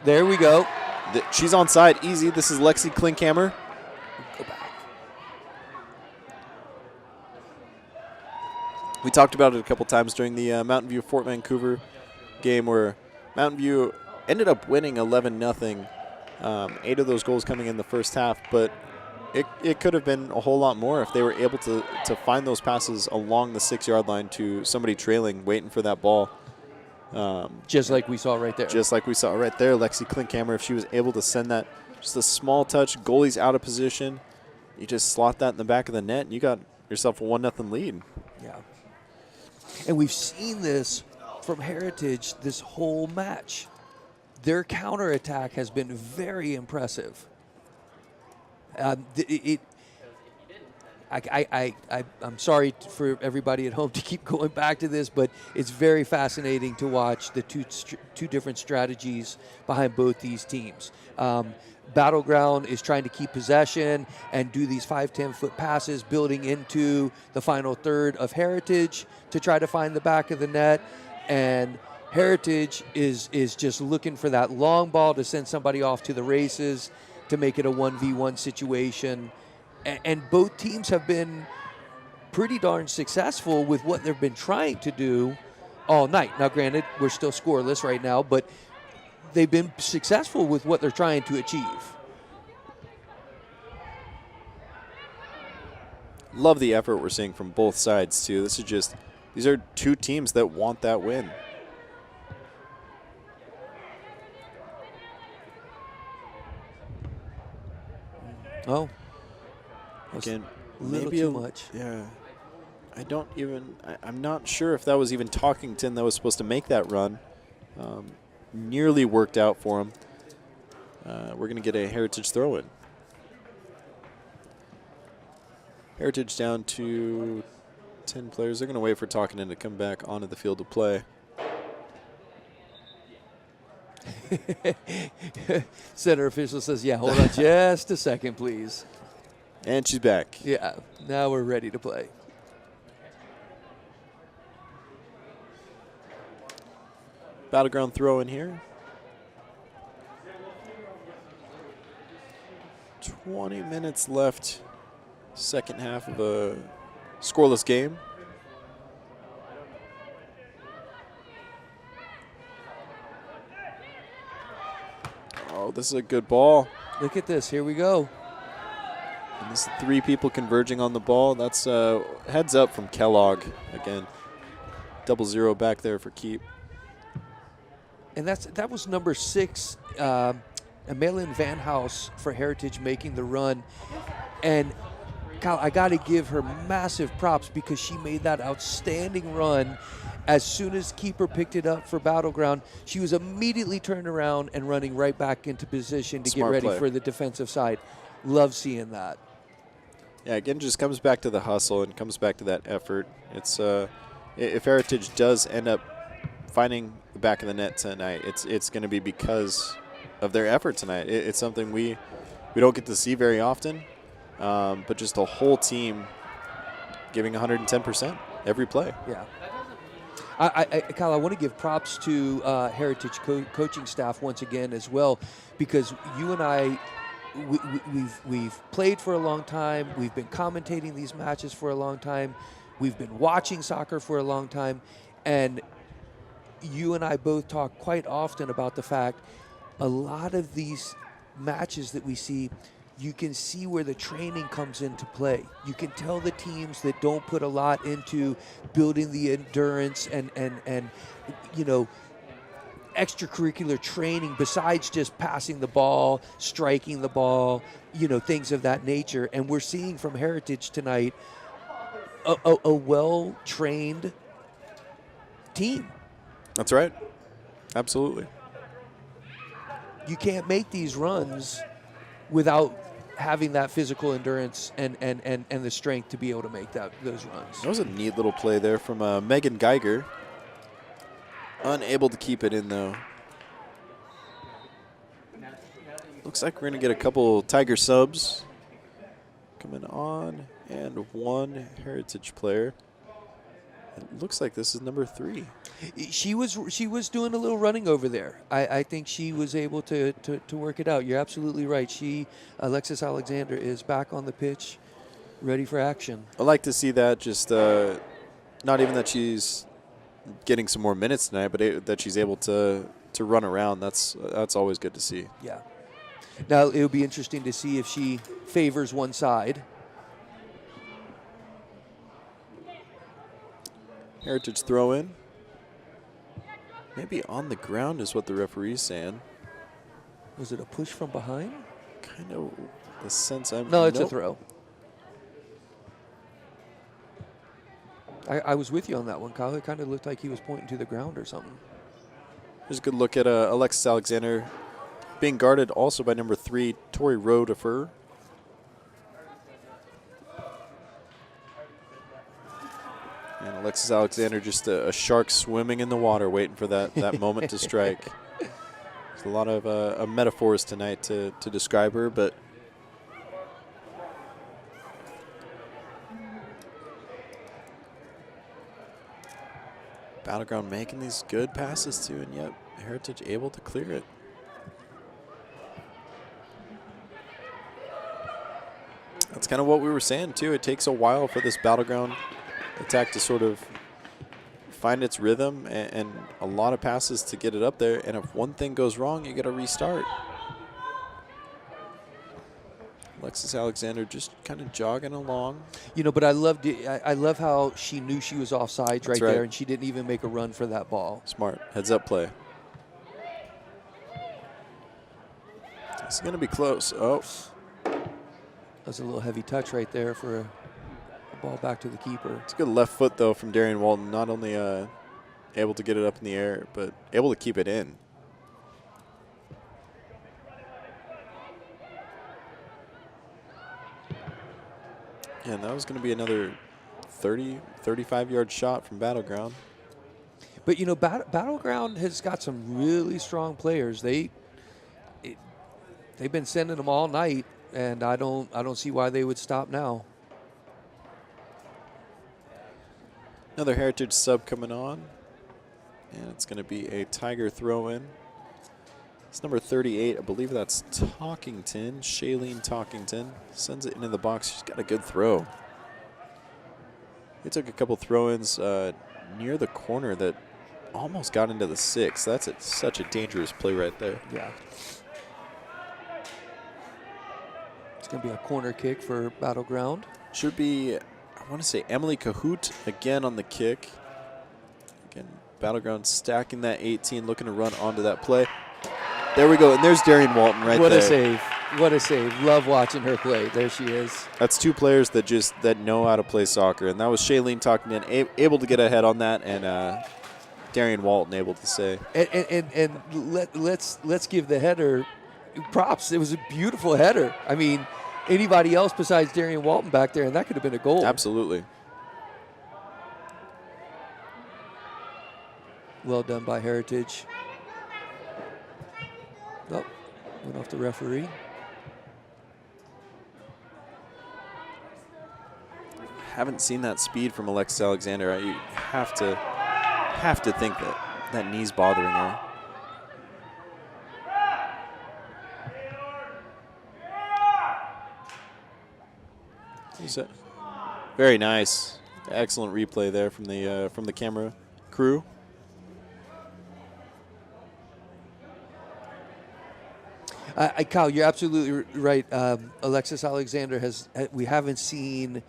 There we go. She's onside, easy. This is Lexi Klinkhammer. Go back. We talked about it a couple times during the Mountain View Fort Vancouver game, where Mountain View ended up winning 11-0. 8 of those goals coming in the first half, but it could have been a whole lot more if they were able to find those passes along the 6-yard line to somebody trailing, waiting for that ball. Just like we saw right there. Just like we saw right there, Lexi Klinkhammer, if she was able to send that, just a small touch, goalie's out of position, you just slot that in the back of the net, and you got yourself a 1-0 lead. Yeah. And we've seen this from Heritage this whole match. Their counterattack has been very impressive. I'm sorry for everybody at home to keep going back to this, but it's very fascinating to watch the two different strategies behind both these teams. Battleground is trying to keep possession and do these 5-10-foot passes, building into the final third of Heritage to try to find the back of the net. And Heritage is just looking for that long ball to send somebody off to the races to make it a 1v1 situation. And both teams have been pretty darn successful with what they've been trying to do all night. Now, granted, we're still scoreless right now, but they've been successful with what they're trying to achieve. Love the effort we're seeing from both sides, too. These are two teams that want that win. Oh. Again, a little maybe too much. Yeah. I'm not sure if that was even Talkington that was supposed to make that run. Nearly worked out for him. We're going to get a Heritage throw-in. Heritage down to 10 players. They're going to wait for Talkington to come back onto the field to play. Center official says, yeah, hold on just a second, please. And she's back. Yeah, now we're ready to play. Battleground throw in here. 20 minutes left. Second half of a scoreless game. Oh, this is a good ball. Look at this. Here we go. And this is 3 people converging on the ball. That's heads up from Kellogg. Again, 0-0 back there for keep. And that was number 6, Amelin Van House for Heritage making the run. And Kyle, I got to give her massive props because she made that outstanding run. As soon as keeper picked it up for Battleground, she was immediately turned around and running right back into position to Smart get ready play. for the defensive side. Love seeing that. Yeah, again, just comes back to the hustle and comes back to that effort. It's if Heritage does end up finding the back of the net tonight, it's going to be because of their effort tonight. It's something we don't get to see very often, but just a whole team giving 110% every play. Yeah. Kyle, I want to give props to Heritage coaching staff once again as well, because you and I, we've played for a long time. We've been commentating these matches for a long time. We've been watching soccer for a long time, and you and I both talk quite often about the fact a lot of these matches that we see, you can see where the training comes into play. You can tell the teams that don't put a lot into building the endurance and extracurricular training besides just passing the ball, striking the ball, things of that nature. And we're seeing from Heritage tonight a well-trained team. That's right. Absolutely. You can't make these runs without having that physical endurance and the strength to be able to make those runs. That was a neat little play there from Megan Geiger. Unable to keep it in, though. Looks like we're going to get a couple Tiger subs coming on and 1 Heritage player. It looks like this is number 3. She was doing a little running over there. I think she was able to work it out. You're absolutely right. Alexis Alexander is back on the pitch, ready for action. I like to see that. Just not even that she's getting some more minutes tonight, but that she's able to run around. That's always good to see. Yeah. Now it'll be interesting to see if she favors one side. Heritage throw in. Maybe on the ground is what the referee's saying. Was it a push from behind? Kind of the sense I'm... No, it's a throw. I was with you on that one, Kyle. It kind of looked like he was pointing to the ground or something. Here's a good look at Alexis Alexander being guarded also by number 3, Tori Rodefer. And Alexis Alexander just a shark swimming in the water waiting for that moment to strike. There's a lot of metaphors tonight to describe her, but Battleground making these good passes too, and yet Heritage able to clear it. That's kind of what we were saying too. It takes a while for this Battleground attack to sort of find its rhythm, and a lot of passes to get it up there. And if one thing goes wrong, you got to restart. Alexis Alexander just kind of jogging along. You know, but I love how she knew she was offsides right right there, and she didn't even make a run for that ball. Smart. Heads up play. It's going to be close. Oh. That's a little heavy touch right there for a ball back to the keeper. It's a good left foot, though, from Darian Walton. Not only able to get it up in the air, but able to keep it in. Yeah, and that was going to be another 30, 35-yard shot from Battleground. But, you know, Battleground has got some really strong players. They've been sending them all night, and I don't see why they would stop now. Another Heritage sub coming on, and it's going to be a Tiger throw-in. It's number 38. I believe that's Talkington, Shailene Talkington. Sends it into the box. She's got a good throw. They took a couple throw-ins near the corner that almost got into the 6. That's such a dangerous play right there. Yeah. It's going to be a corner kick for Battleground. Should be, I want to say, Emily Cahoot again on the kick. Again, Battleground stacking that 18, looking to run onto that play. There we go, and there's Darian Walton right there. What a save. What a save. Love watching her play. There she is. That's two players that know how to play soccer, and that was Shailene Talkington able to get ahead on that, and Darian Walton able to say. And let's give the header props. It was a beautiful header. I mean, anybody else besides Darian Walton back there, and that could have been a goal. Absolutely. Well done by Heritage. Oh, went off the referee. Haven't seen that speed from Alexis Alexander. You have to think that knee's bothering her. Very nice, excellent replay there from the camera crew. Kyle, you're absolutely right. Alexis Alexander we haven't seen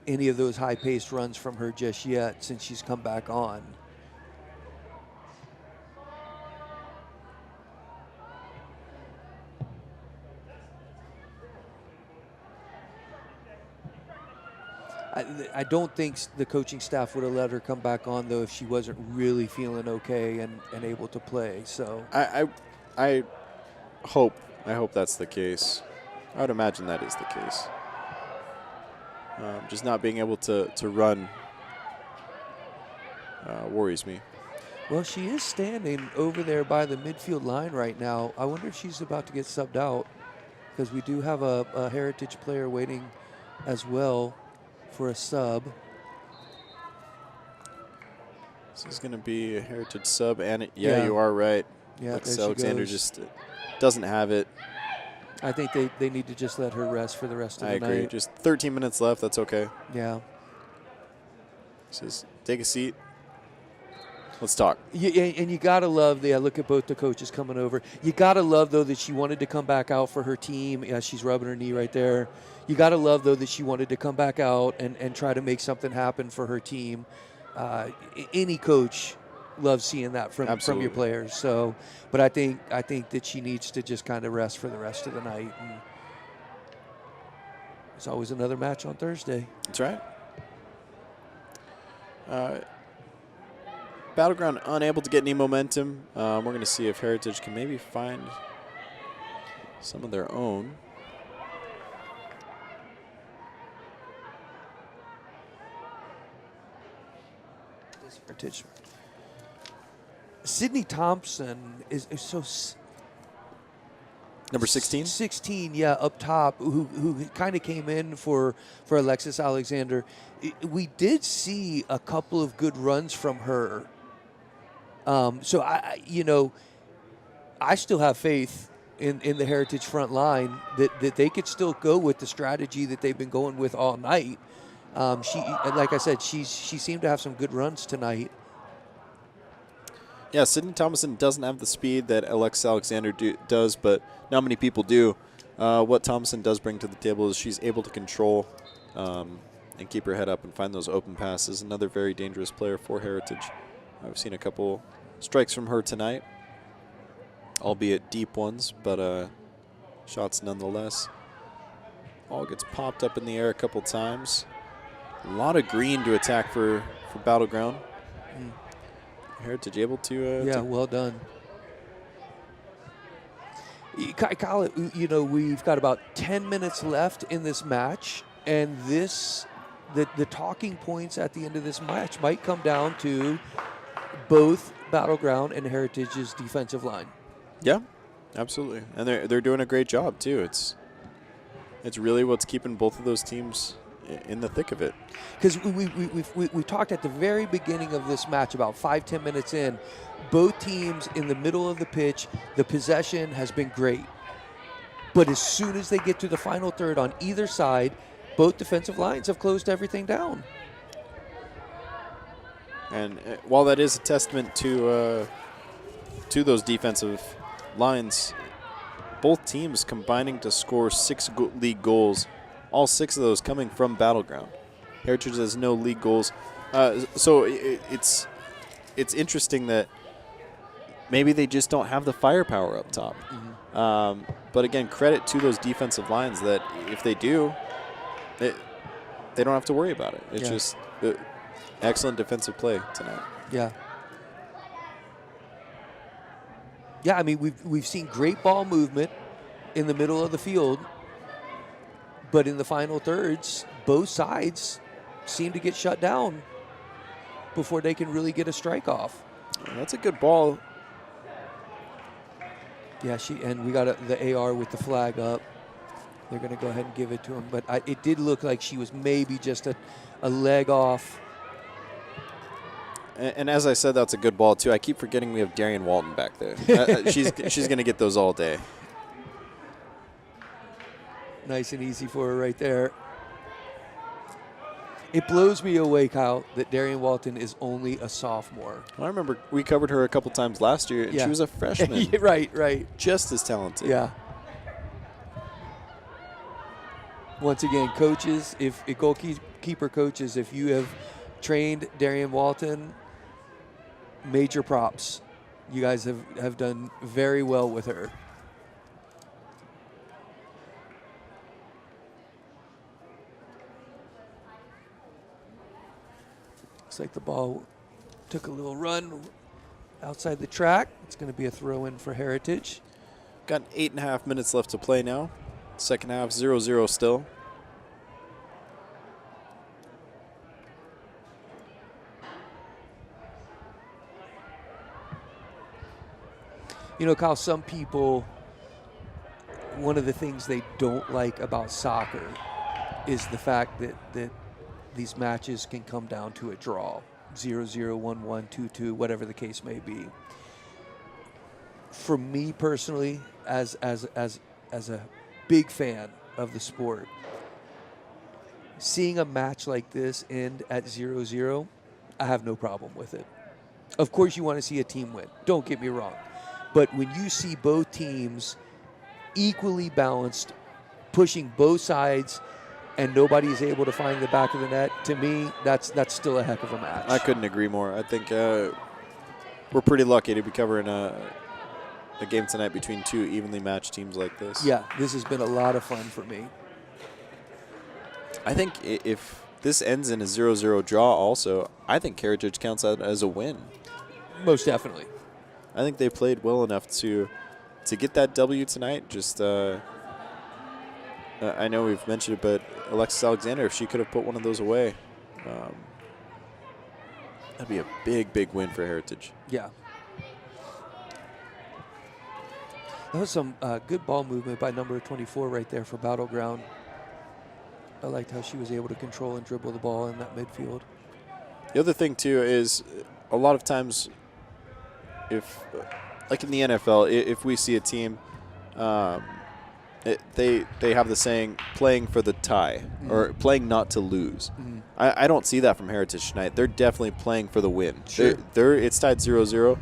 any of those high-paced runs from her just yet since she's come back on. I don't think the coaching staff would have let her come back on, though, if she wasn't really feeling okay and able to play. So I hope that's the case. I would imagine that is the case. Just not being able to run worries me. Well, she is standing over there by the midfield line right now. I wonder if she's about to get subbed out, because we do have a Heritage player waiting as well for a sub. This is going to be a Heritage sub, and yeah, you are right. Yeah, Alexis Alexander just doesn't have it. I think they need to just let her rest for the rest of the night. I agree. Just 13 minutes left. That's okay. Yeah. Just take a seat. Let's talk. And you got to love look at both the coaches coming over. You got to love, though, that she wanted to come back out for her team. Yeah, she's rubbing her knee right there. You got to love, though, that she wanted to come back out and try to make something happen for her team. Any coach loves seeing that from your players. So, but I think that she needs to just kind of rest for the rest of the night. And there's always another match on Thursday. That's right. Battleground unable to get any momentum. We're going to see if Heritage can maybe find some of their own. Heritage. Sydney Thompson is so. Number 16? 16, yeah, up top, who kind of came in for Alexis Alexander. We did see a couple of good runs from her So I still have faith in the Heritage front line that they could still go with the strategy that they've been going with all night. Like I said, she seemed to have some good runs tonight. Yeah, Sydney Thomason doesn't have the speed that Alexis Alexander does, but not many people do. What Thomason does bring to the table is she's able to control and keep her head up and find those open passes. Another very dangerous player for Heritage. I've seen a couple strikes from her tonight, albeit deep ones, but shots nonetheless. Ball gets popped up in the air a couple times. A lot of green to attack for Battleground. Heritage able to... well done. Kyle, we've got about 10 minutes left in this match, and the talking points at the end of this match might come down to both Battleground and Heritage's defensive line. Yeah, absolutely. And they're doing a great job, too. It's really what's keeping both of those teams in the thick of it. Because we talked at the very beginning of this match, about 5-10 minutes in, both teams in the middle of the pitch, the possession has been great. But as soon as they get to the final third on either side, both defensive lines have closed everything down. And while that is a testament to those defensive lines, both teams combining to score 6 league goals, all 6 of those coming from Battleground. Heritage has no league goals. So it's interesting that maybe they just don't have the firepower up top. But again, credit to those defensive lines that if they do, they don't have to worry about it. It's just excellent defensive play tonight. Yeah. Yeah, I mean, we've seen great ball movement in the middle of the field, but in the final thirds, both sides seem to get shut down before they can really get a strike off. That's a good ball. Yeah, and we got the AR with the flag up. They're going to go ahead and give it to him, but it did look like she was maybe just a leg off. And as I said, that's a good ball, too. I keep forgetting we have Darian Walton back there. She's going to get those all day. Nice and easy for her right there. It blows me away, Kyle, that Darian Walton is only a sophomore. Well, I remember we covered her a couple times last year, and she was a freshman. Right. Just as talented. Yeah. Once again, coaches, if goalkeeper coaches, if you have trained Darian Walton, major props. You guys have done very well with her. Looks like the ball took a little run outside the track. It's going to be a throw-in for Heritage. Got 8.5 minutes left to play now. Second half, 0-0 still. You know, Kyle, some people, one of the things they don't like about soccer is the fact that these matches can come down to a draw, 0-0, 1-1, 2-2, whatever the case may be. For me personally, as a big fan of the sport, seeing a match like this end at 0-0, I have no problem with it. Of course you want to see a team win, don't get me wrong. But when you see both teams equally balanced, pushing both sides, and nobody is able to find the back of the net, to me, that's still a heck of a match. I couldn't agree more. I think we're pretty lucky to be covering a game tonight between two evenly matched teams like this. Yeah, this has been a lot of fun for me. I think if this ends in a 0-0 draw also, I think Heritage counts that as a win. Most definitely. I think they played well enough to get that W tonight. Just I know we've mentioned it, but Alexis Alexander, if she could have put one of those away, that'd be a big win for Heritage. Yeah. That was some good ball movement by number 24 right there for Battleground. I liked how she was able to control and dribble the ball in that midfield. The other thing, too, is a lot of times if like in the NFL, if we see a team, they have the saying, playing for the tie, or playing not to lose. I don't see that from Heritage tonight. They're definitely playing for the win. Sure. It's tied 0-0,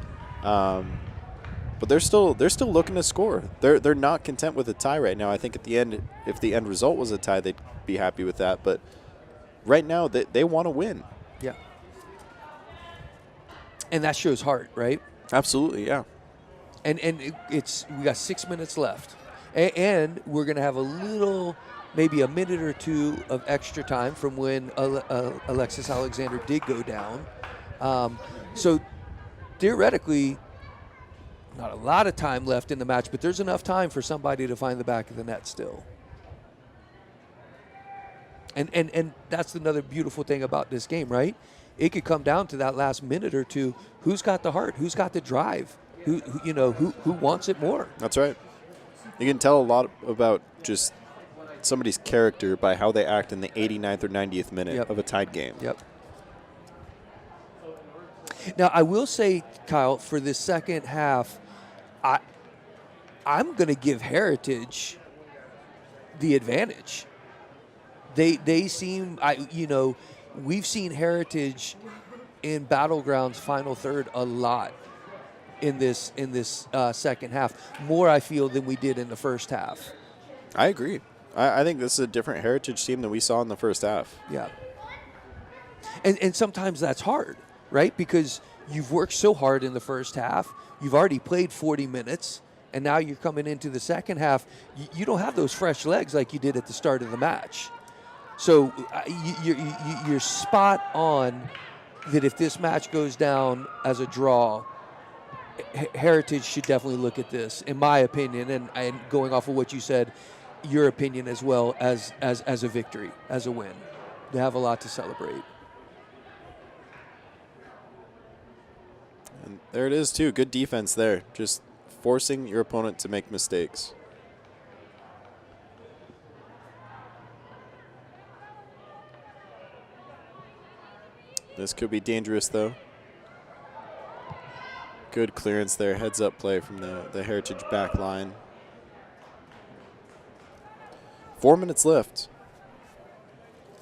but they're still looking to score. They're not content with a tie right now. I think at the end, if the end result was a tie, they'd be happy with that. But right now, they want to win. Yeah. And that shows heart, right? Absolutely, yeah. And we got 6 minutes left. And we're going to have a little, maybe a minute or two of extra time from when Alexis Alexander did go down. So theoretically, not a lot of time left in the match, but there's enough time for somebody to find the back of the net still. And that's another beautiful thing about this game, right? It could come down to that last minute or two. Who's got the heart? Who's got the drive? Who wants it more? That's right. You can tell a lot about just somebody's character by how they act in the 89th or 90th minute of a tied game. Yep. Now, I will say, Kyle, for this second half, I'm going to give Heritage the advantage. They seem, we've seen Heritage in Battlegrounds final third a lot in this second half. More, I feel, than we did in the first half. I agree. I think this is a different Heritage team than we saw in the first half. Yeah. And sometimes that's hard, right? Because you've worked so hard in the first half. You've already played 40 minutes, and now you're coming into the second half. You don't have those fresh legs like you did at the start of the match. So you're spot on that if this match goes down as a draw, Heritage should definitely look at this, in my opinion, and going off of what you said, your opinion as well, as a victory, as a win. They have a lot to celebrate. And there it is, too. Good defense there. Just forcing your opponent to make mistakes. This could be dangerous, though. Good clearance there. Heads-up play from the Heritage back line. 4 minutes left.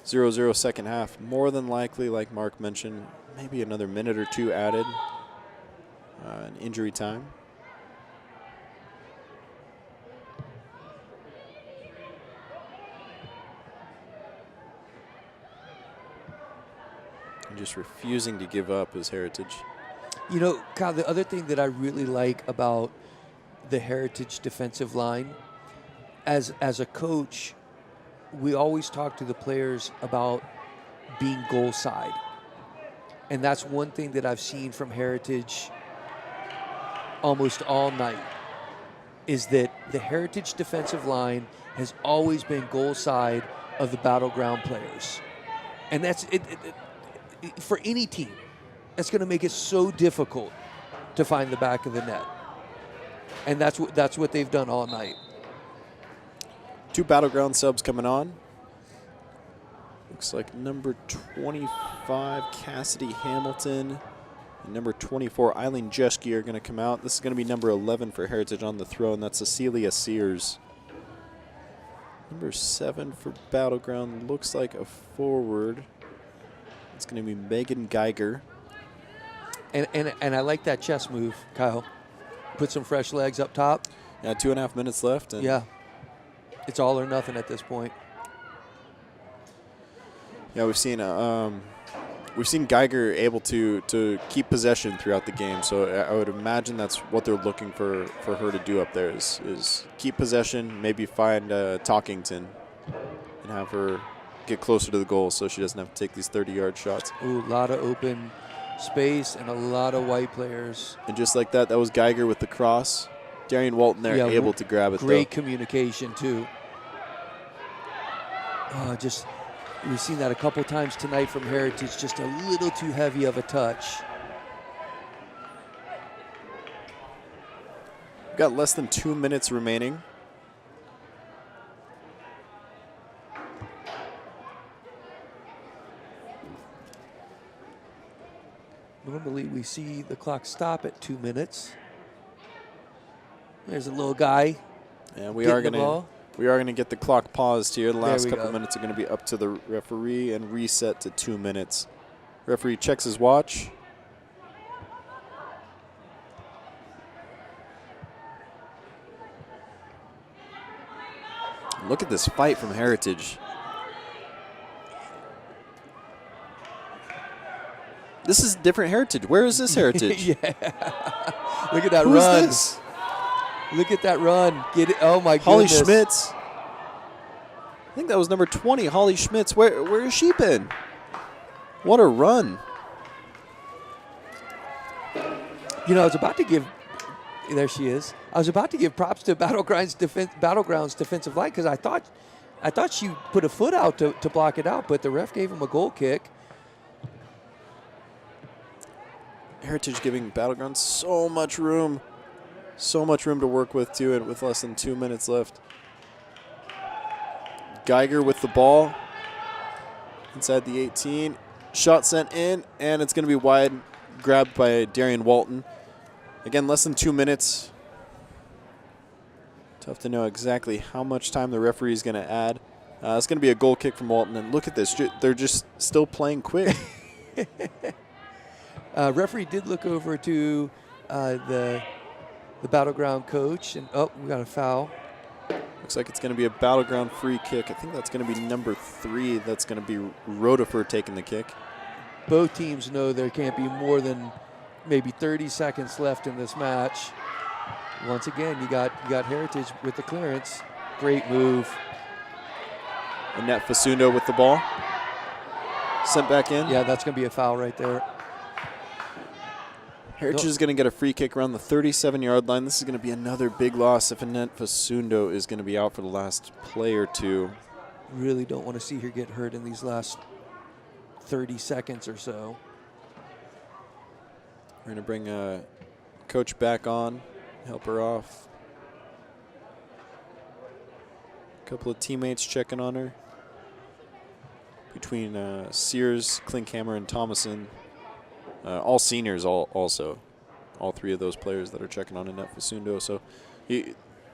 0-0 second half. More than likely, like Mark mentioned, maybe another minute or two added. In injury time. And just refusing to give up is Heritage. You know, Kyle, the other thing that I really like about the Heritage defensive line, as a coach, we always talk to the players about being goal side. And that's one thing that I've seen from Heritage almost all night, is that the Heritage defensive line has always been goal side of the Battleground players. And that's it for any team. That's going to make it so difficult to find the back of the net. And that's what they've done all night. 2 Battleground subs coming on. Looks like number 25, Cassidy Hamilton, and number 24, Eileen Jeschke are going to come out. This is going to be number 11 for Heritage on the throw, and that's Cecilia Sears. Number 7 for Battleground looks like a forward. It's going to be Megan Geiger. And I like that chest move, Kyle. Put some fresh legs up top. Yeah, 2.5 minutes left. And yeah, it's all or nothing at this point. Yeah, we've seen Geiger able to keep possession throughout the game. So I would imagine that's what they're looking for her to do up there is keep possession, maybe find Talkington and have her get closer to the goal so she doesn't have to take these 30-yard shots. Ooh, a lot of open space and a lot of white players. And just like that was Geiger with the cross. Darian Walton there able to grab it. Great communication, too. We've seen that a couple times tonight from Heritage, just a little too heavy of a touch. We've got less than 2 minutes remaining. Normally we see the clock stop at 2 minutes. There's a little guy. And we are gonna get the clock paused here. The last couple minutes are gonna be up to the referee and reset to 2 minutes. Referee checks his watch. Look at this fight from Heritage. This is different Heritage. Where is this Heritage? Yeah. Look at that Who run. is this? Look at that run. Get it. Oh, my Holly goodness. Schmitz. I think that was number 20, Holly Schmitz. Where has she been? What a run. You know, I was about to give, there she is. I was about to give props to Battlegrounds defensive line because I thought she put a foot out to block it out, but the ref gave him a goal kick. Heritage giving Battlegrounds so much room to work with too, and with less than 2 minutes left. Geiger with the ball inside the 18. Shot sent in, and it's going to be wide, grabbed by Darian Walton. Again, less than 2 minutes. Tough to know exactly how much time the referee is going to add. It's going to be a goal kick from Walton, and look at this. They're just still playing quick. Referee did look over to the Battleground coach, and we got a foul. Looks like it's going to be a Battleground free kick. I think that's going to be number 3. That's going to be Rutherford taking the kick. Both teams know there can't be more than maybe 30 seconds left in this match. Once again, you got Heritage with the clearance. Great move. Annette Fasundo with the ball. Sent back in. Yeah, that's going to be a foul right there. Heritage is going to get a free kick around the 37-yard line. This is going to be another big loss if Annette Fasundo is going to be out for the last play or two. Really don't want to see her get hurt in these last 30 seconds or so. We're going to bring Coach back on, help her off. A couple of teammates checking on her. Between Sears, Klinkhammer, and Thomason. All seniors also. All 3 of those players that are checking on Annette Fasundo. So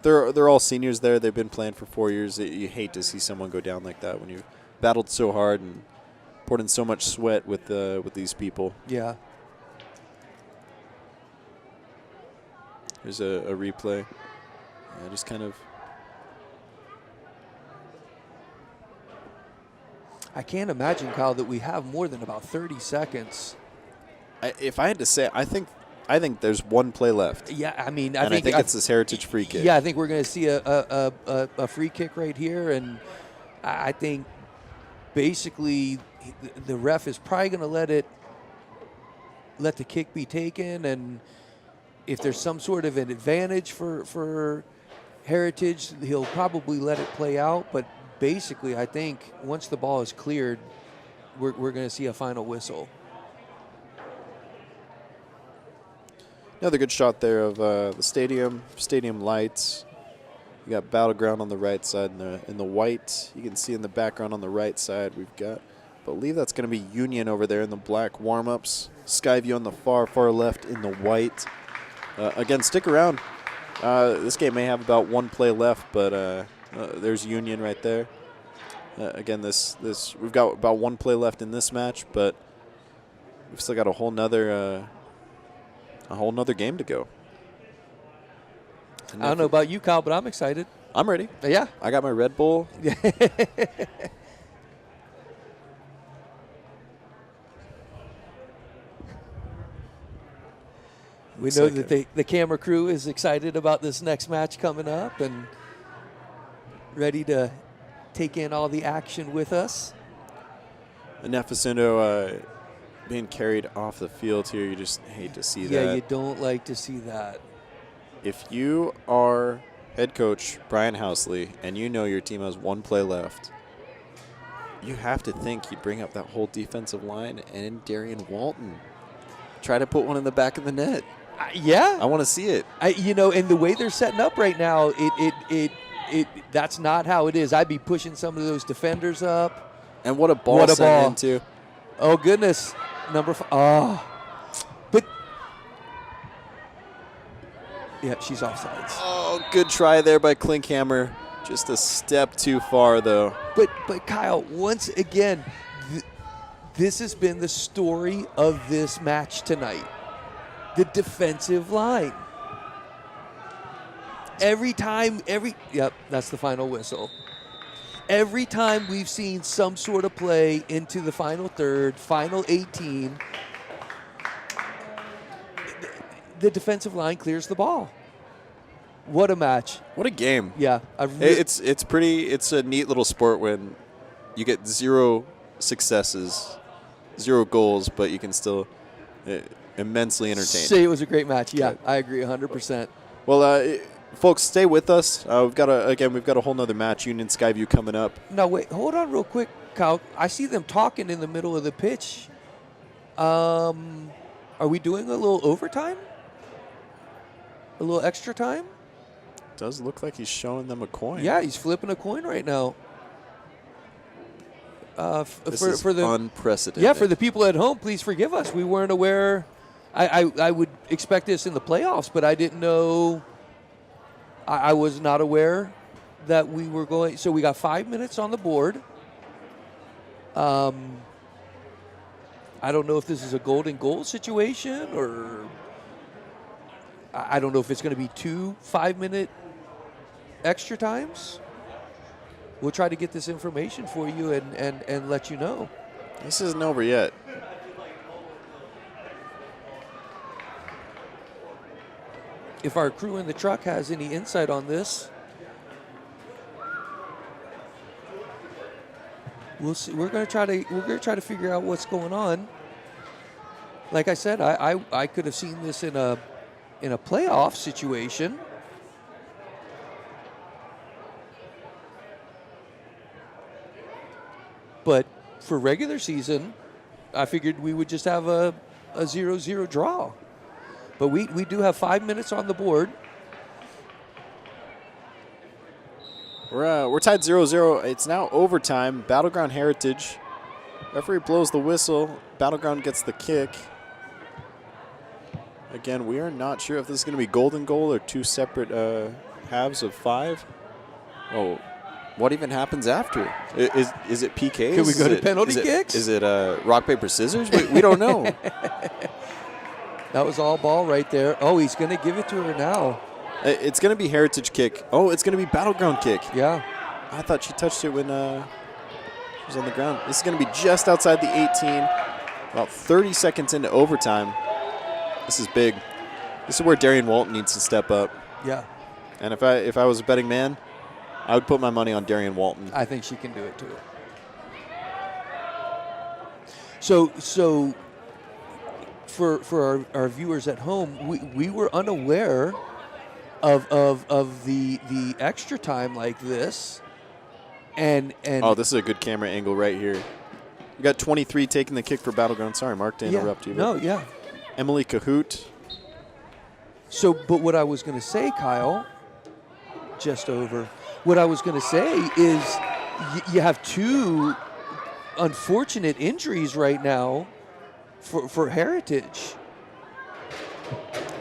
they're all seniors there. They've been playing for 4 years. You hate to see someone go down like that when you've battled so hard and poured in so much sweat with these people. Yeah. There's a replay. Just kind of. I can't imagine, Kyle, that we have more than about 30 seconds. If I had to say, I think there's one play left. Yeah, I mean, I think it's this Heritage free kick. Yeah, I think we're going to see a free kick right here, and I think basically the ref is probably going to let the kick be taken, and if there's some sort of an advantage for Heritage, he'll probably let it play out. But basically, I think once the ball is cleared, we're going to see a final whistle. Another good shot there of the stadium lights. You got Battleground on the right side in the white. You can see in the background on the right side we've got, I believe that's going to be Union over there in the black warm-ups. Skyview on the far left in the white. Again, stick around. This game may have about one play left, but there's Union right there. Again, this we've got about one play left in this match, but we've still got a whole nother game to go. I don't know about you, Kyle, but I'm excited. I'm ready. Yeah. I got my Red Bull. We know that the camera crew is excited about this next match coming up and ready to take in all the action with us. Annette Fasundo being carried off the field here, you just hate to see that. Yeah, you don't like to see that. If you are head coach Brian Housley and you know your team has one play left, you have to think you'd bring up that whole defensive line and Darian Walton. Try to put one in the back of the net. Yeah. I want to see it. And the way they're setting up right now, that's not how it is. I'd be pushing some of those defenders up. And what a ball sent into. Oh, goodness. Number 5. Oh. Yeah, she's offsides. Oh, good try there by Klinkhammer. Just a step too far, though. But Kyle, once again, this has been the story of this match tonight. The defensive line. Yep, that's the final whistle. Every time we've seen some sort of play into the final third, final 18, the defensive line clears the ball. What a match. What a game. Yeah. It's a neat little sport when you get 0 successes, 0 goals, but you can still immensely entertain. Say it was a great match. Yeah, I agree 100%. Well, folks, stay with us. We've got a whole nother match, Union Skyview, coming up. No, wait, hold on real quick, Kyle. I see them talking in the middle of the pitch. Are we doing a little overtime? A little extra time? Does look like he's showing them a coin. Yeah, he's flipping a coin right now. This is unprecedented. Yeah, for the people at home, please forgive us. We weren't aware. I would expect this in the playoffs, but I didn't know. I was not aware that we were going. So we got 5 minutes on the board. I don't know if this is a golden goal situation or I don't know if it's going to be 2 5-minute extra times. We'll try to get this information for you and let you know. This isn't over yet. If our crew in the truck has any insight on this, we'll see. We're gonna try to figure out what's going on. Like I said, I could have seen this in a playoff situation. But for regular season, I figured we would just have a 0-0 draw. But we do have 5 minutes on the board. We're tied 0-0. It's now overtime. Battleground Heritage. Referee blows the whistle. Battleground gets the kick. Again, we are not sure if this is going to be golden goal or 2 separate halves of 5. Oh, what even happens after? Is it PKs? Can we go to penalty kicks? Is it rock, paper, scissors? We don't know. That was all ball right there. Oh, he's going to give it to her now. It's going to be Heritage kick. Oh, it's going to be Battleground kick. Yeah. I thought she touched it when she was on the ground. This is going to be just outside the 18. About 30 seconds into overtime. This is big. This is where Darian Walton needs to step up. Yeah. And if I was a betting man, I would put my money on Darian Walton. I think she can do it too. So for our viewers at home, we were unaware of the extra time like this. And oh, this is a good camera angle right here. We got 23 taking the kick for Battleground. Sorry, Mark, to interrupt you. No, yeah. Emily Cahoot. So, but what I was going to say, Kyle, just over. What I was going to say is you have 2 unfortunate injuries right now for Heritage.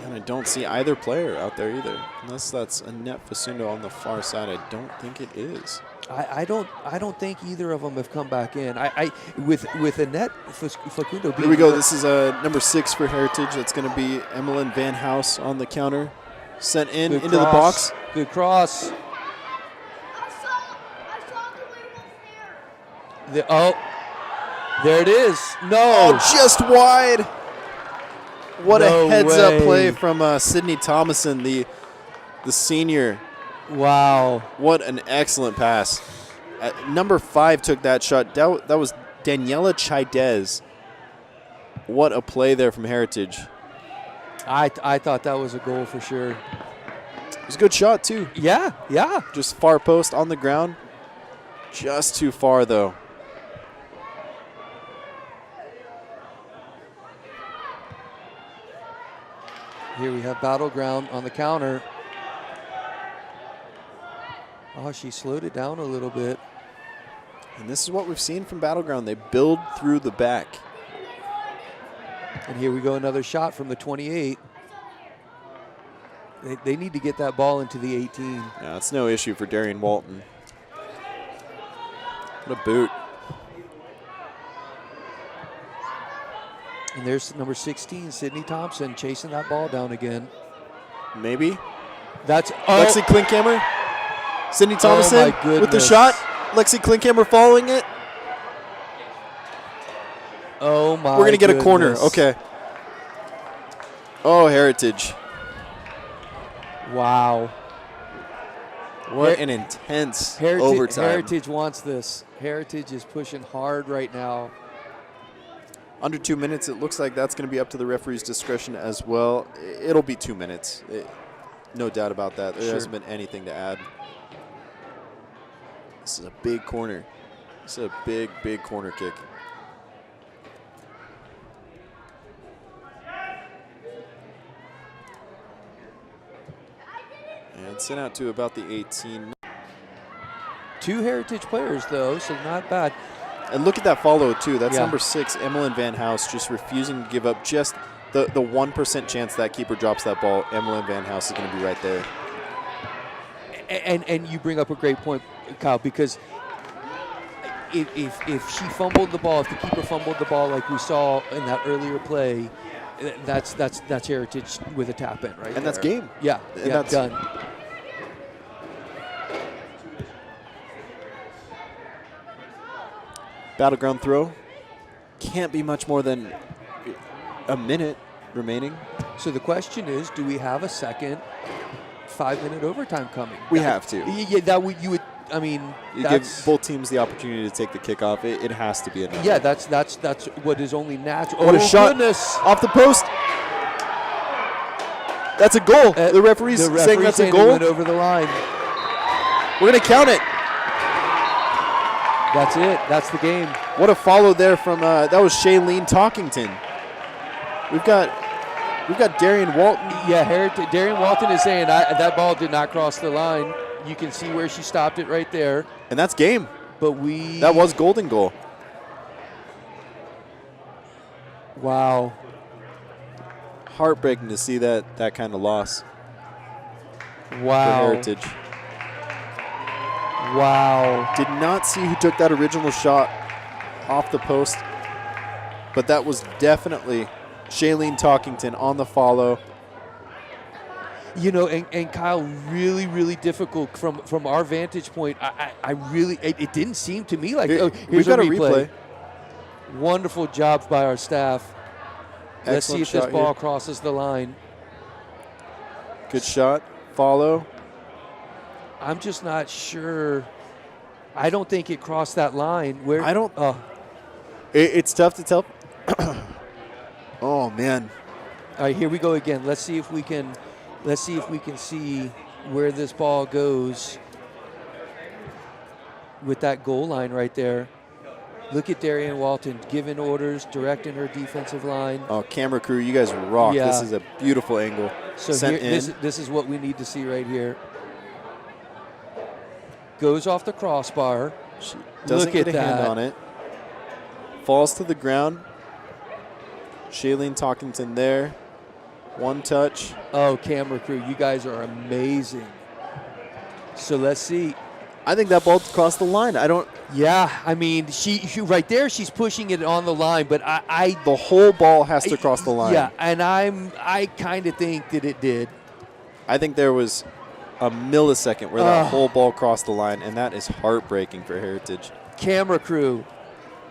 And I don't see either player out there either. Unless that's Annette Facundo on the far side. I don't think it is. I don't think either of them have come back in. With Annette Facundo. Here we go. This is number 6 for Heritage. That's going to be Emmeline Van House on the counter. Sent in into the box. Good cross. There it is. No. Oh, just wide. What No a heads-up way. play from Sydney Thomason, the senior. Wow. What an excellent pass. Number 5 took that shot. That was Daniela Chaidez. What a play there from Heritage. I thought that was a goal for sure. It was a good shot, too. Yeah, yeah. Just far post on the ground. Just too far, though. Here we have Battleground on the counter. Oh, she slowed it down a little bit. And this is what we've seen from Battleground. They build through the back. And here we go, another shot from the 28. They need to get that ball into the 18. Yeah, it's no issue for Darian Walton. What a boot. And there's number 16, Sydney Thompson, chasing that ball down again. Maybe. That's Lexi Klinkhammer. Sydney Thomason with the shot. Lexi Klinkhammer following it. Oh, my We're going to get a corner. goodness. Okay. Oh, Heritage. Wow. What an intense overtime. Heritage wants this. Heritage is pushing hard right now. Under 2 minutes, it looks like that's going to be up to the referee's discretion as well. It'll be 2 minutes. No doubt about that. There hasn't been anything to add. This is a big corner. This is a big, big corner kick. And sent out to about the 18. 2 Heritage players, though, so not bad. And look at that follow, too. That's number 6, Emmeline Van House, just refusing to give up just the 1% chance that keeper drops that ball. Emmeline Van House is going to be right there. And you bring up a great point, Kyle, because if she fumbled the ball, if the keeper fumbled the ball like we saw in that earlier play, that's Heritage with a tap in, right? And that's game. Yeah, And that's done. Battleground throw. Can't be much more than a minute remaining. So the question is, do we have a second 5-minute overtime coming? We have to. Yeah, that would you would. I mean, You give both teams the opportunity to take the kickoff. It has to be enough. Yeah, that's what is only natural. What a shot. Goodness. Off the post. That's a goal. The referee's saying that's a goal. Went over the line. We're going to count it. That's it. That's the game. What a follow there from that was Shailene Talkington. We've got Darian Walton. Yeah, Darian Walton is saying that ball did not cross the line. You can see where she stopped it right there. And that's game. But that was golden goal. Wow. Heartbreaking to see that kind of loss. Wow. For Heritage. Wow. Did not see who took that original shot off the post, but that was definitely Shailene Talkington on the follow. You know, and Kyle, really, really difficult from our vantage point. I really, it didn't seem to me like, here's we've got a replay. Wonderful job by our staff. Let's see if this ball here. crosses the line. Good shot. Follow. I'm just not sure. I don't think it crossed that line. Where I don't. It's tough to tell. Oh man. All right, here we go again. Let's see if we can see where this ball goes with that goal line right there. Look at Darian Walton giving orders, directing her defensive line. Oh, camera crew, you guys rock. Yeah. This is a beautiful angle. So Sent here, in. this is what we need to see right here. Goes off the crossbar. She doesn't Look get at a hand that. on it. Falls to the ground. Shailene Talkington there. One touch. Oh, camera crew, you guys are amazing. So let's see. I think that ball crossed the line. I don't. Yeah, I mean, she right there, she's pushing it on the line, but the whole ball has to cross the line. Yeah, and I kind of think that it did. I think there was a millisecond where that whole ball crossed the line, and that is heartbreaking for Heritage. Camera crew,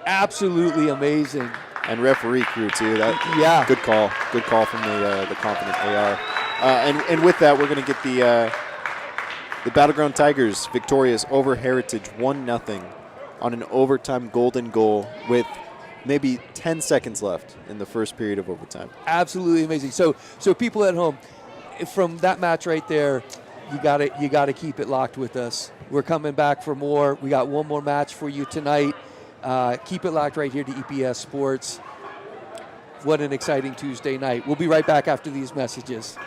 absolutely amazing. And referee crew too. Yeah. Good call. Good call from the confident AR. And with that, we're going to get the Battleground Tigers victorious over Heritage 1-0 on an overtime golden goal with maybe 10 seconds left in the first period of overtime. Absolutely amazing. So people at home, from that match right there, you got to keep it locked with us. We're coming back for more. We got one more match for you tonight. Keep it locked right here to EPS Sports. What an exciting Tuesday night. We'll be right back after these messages.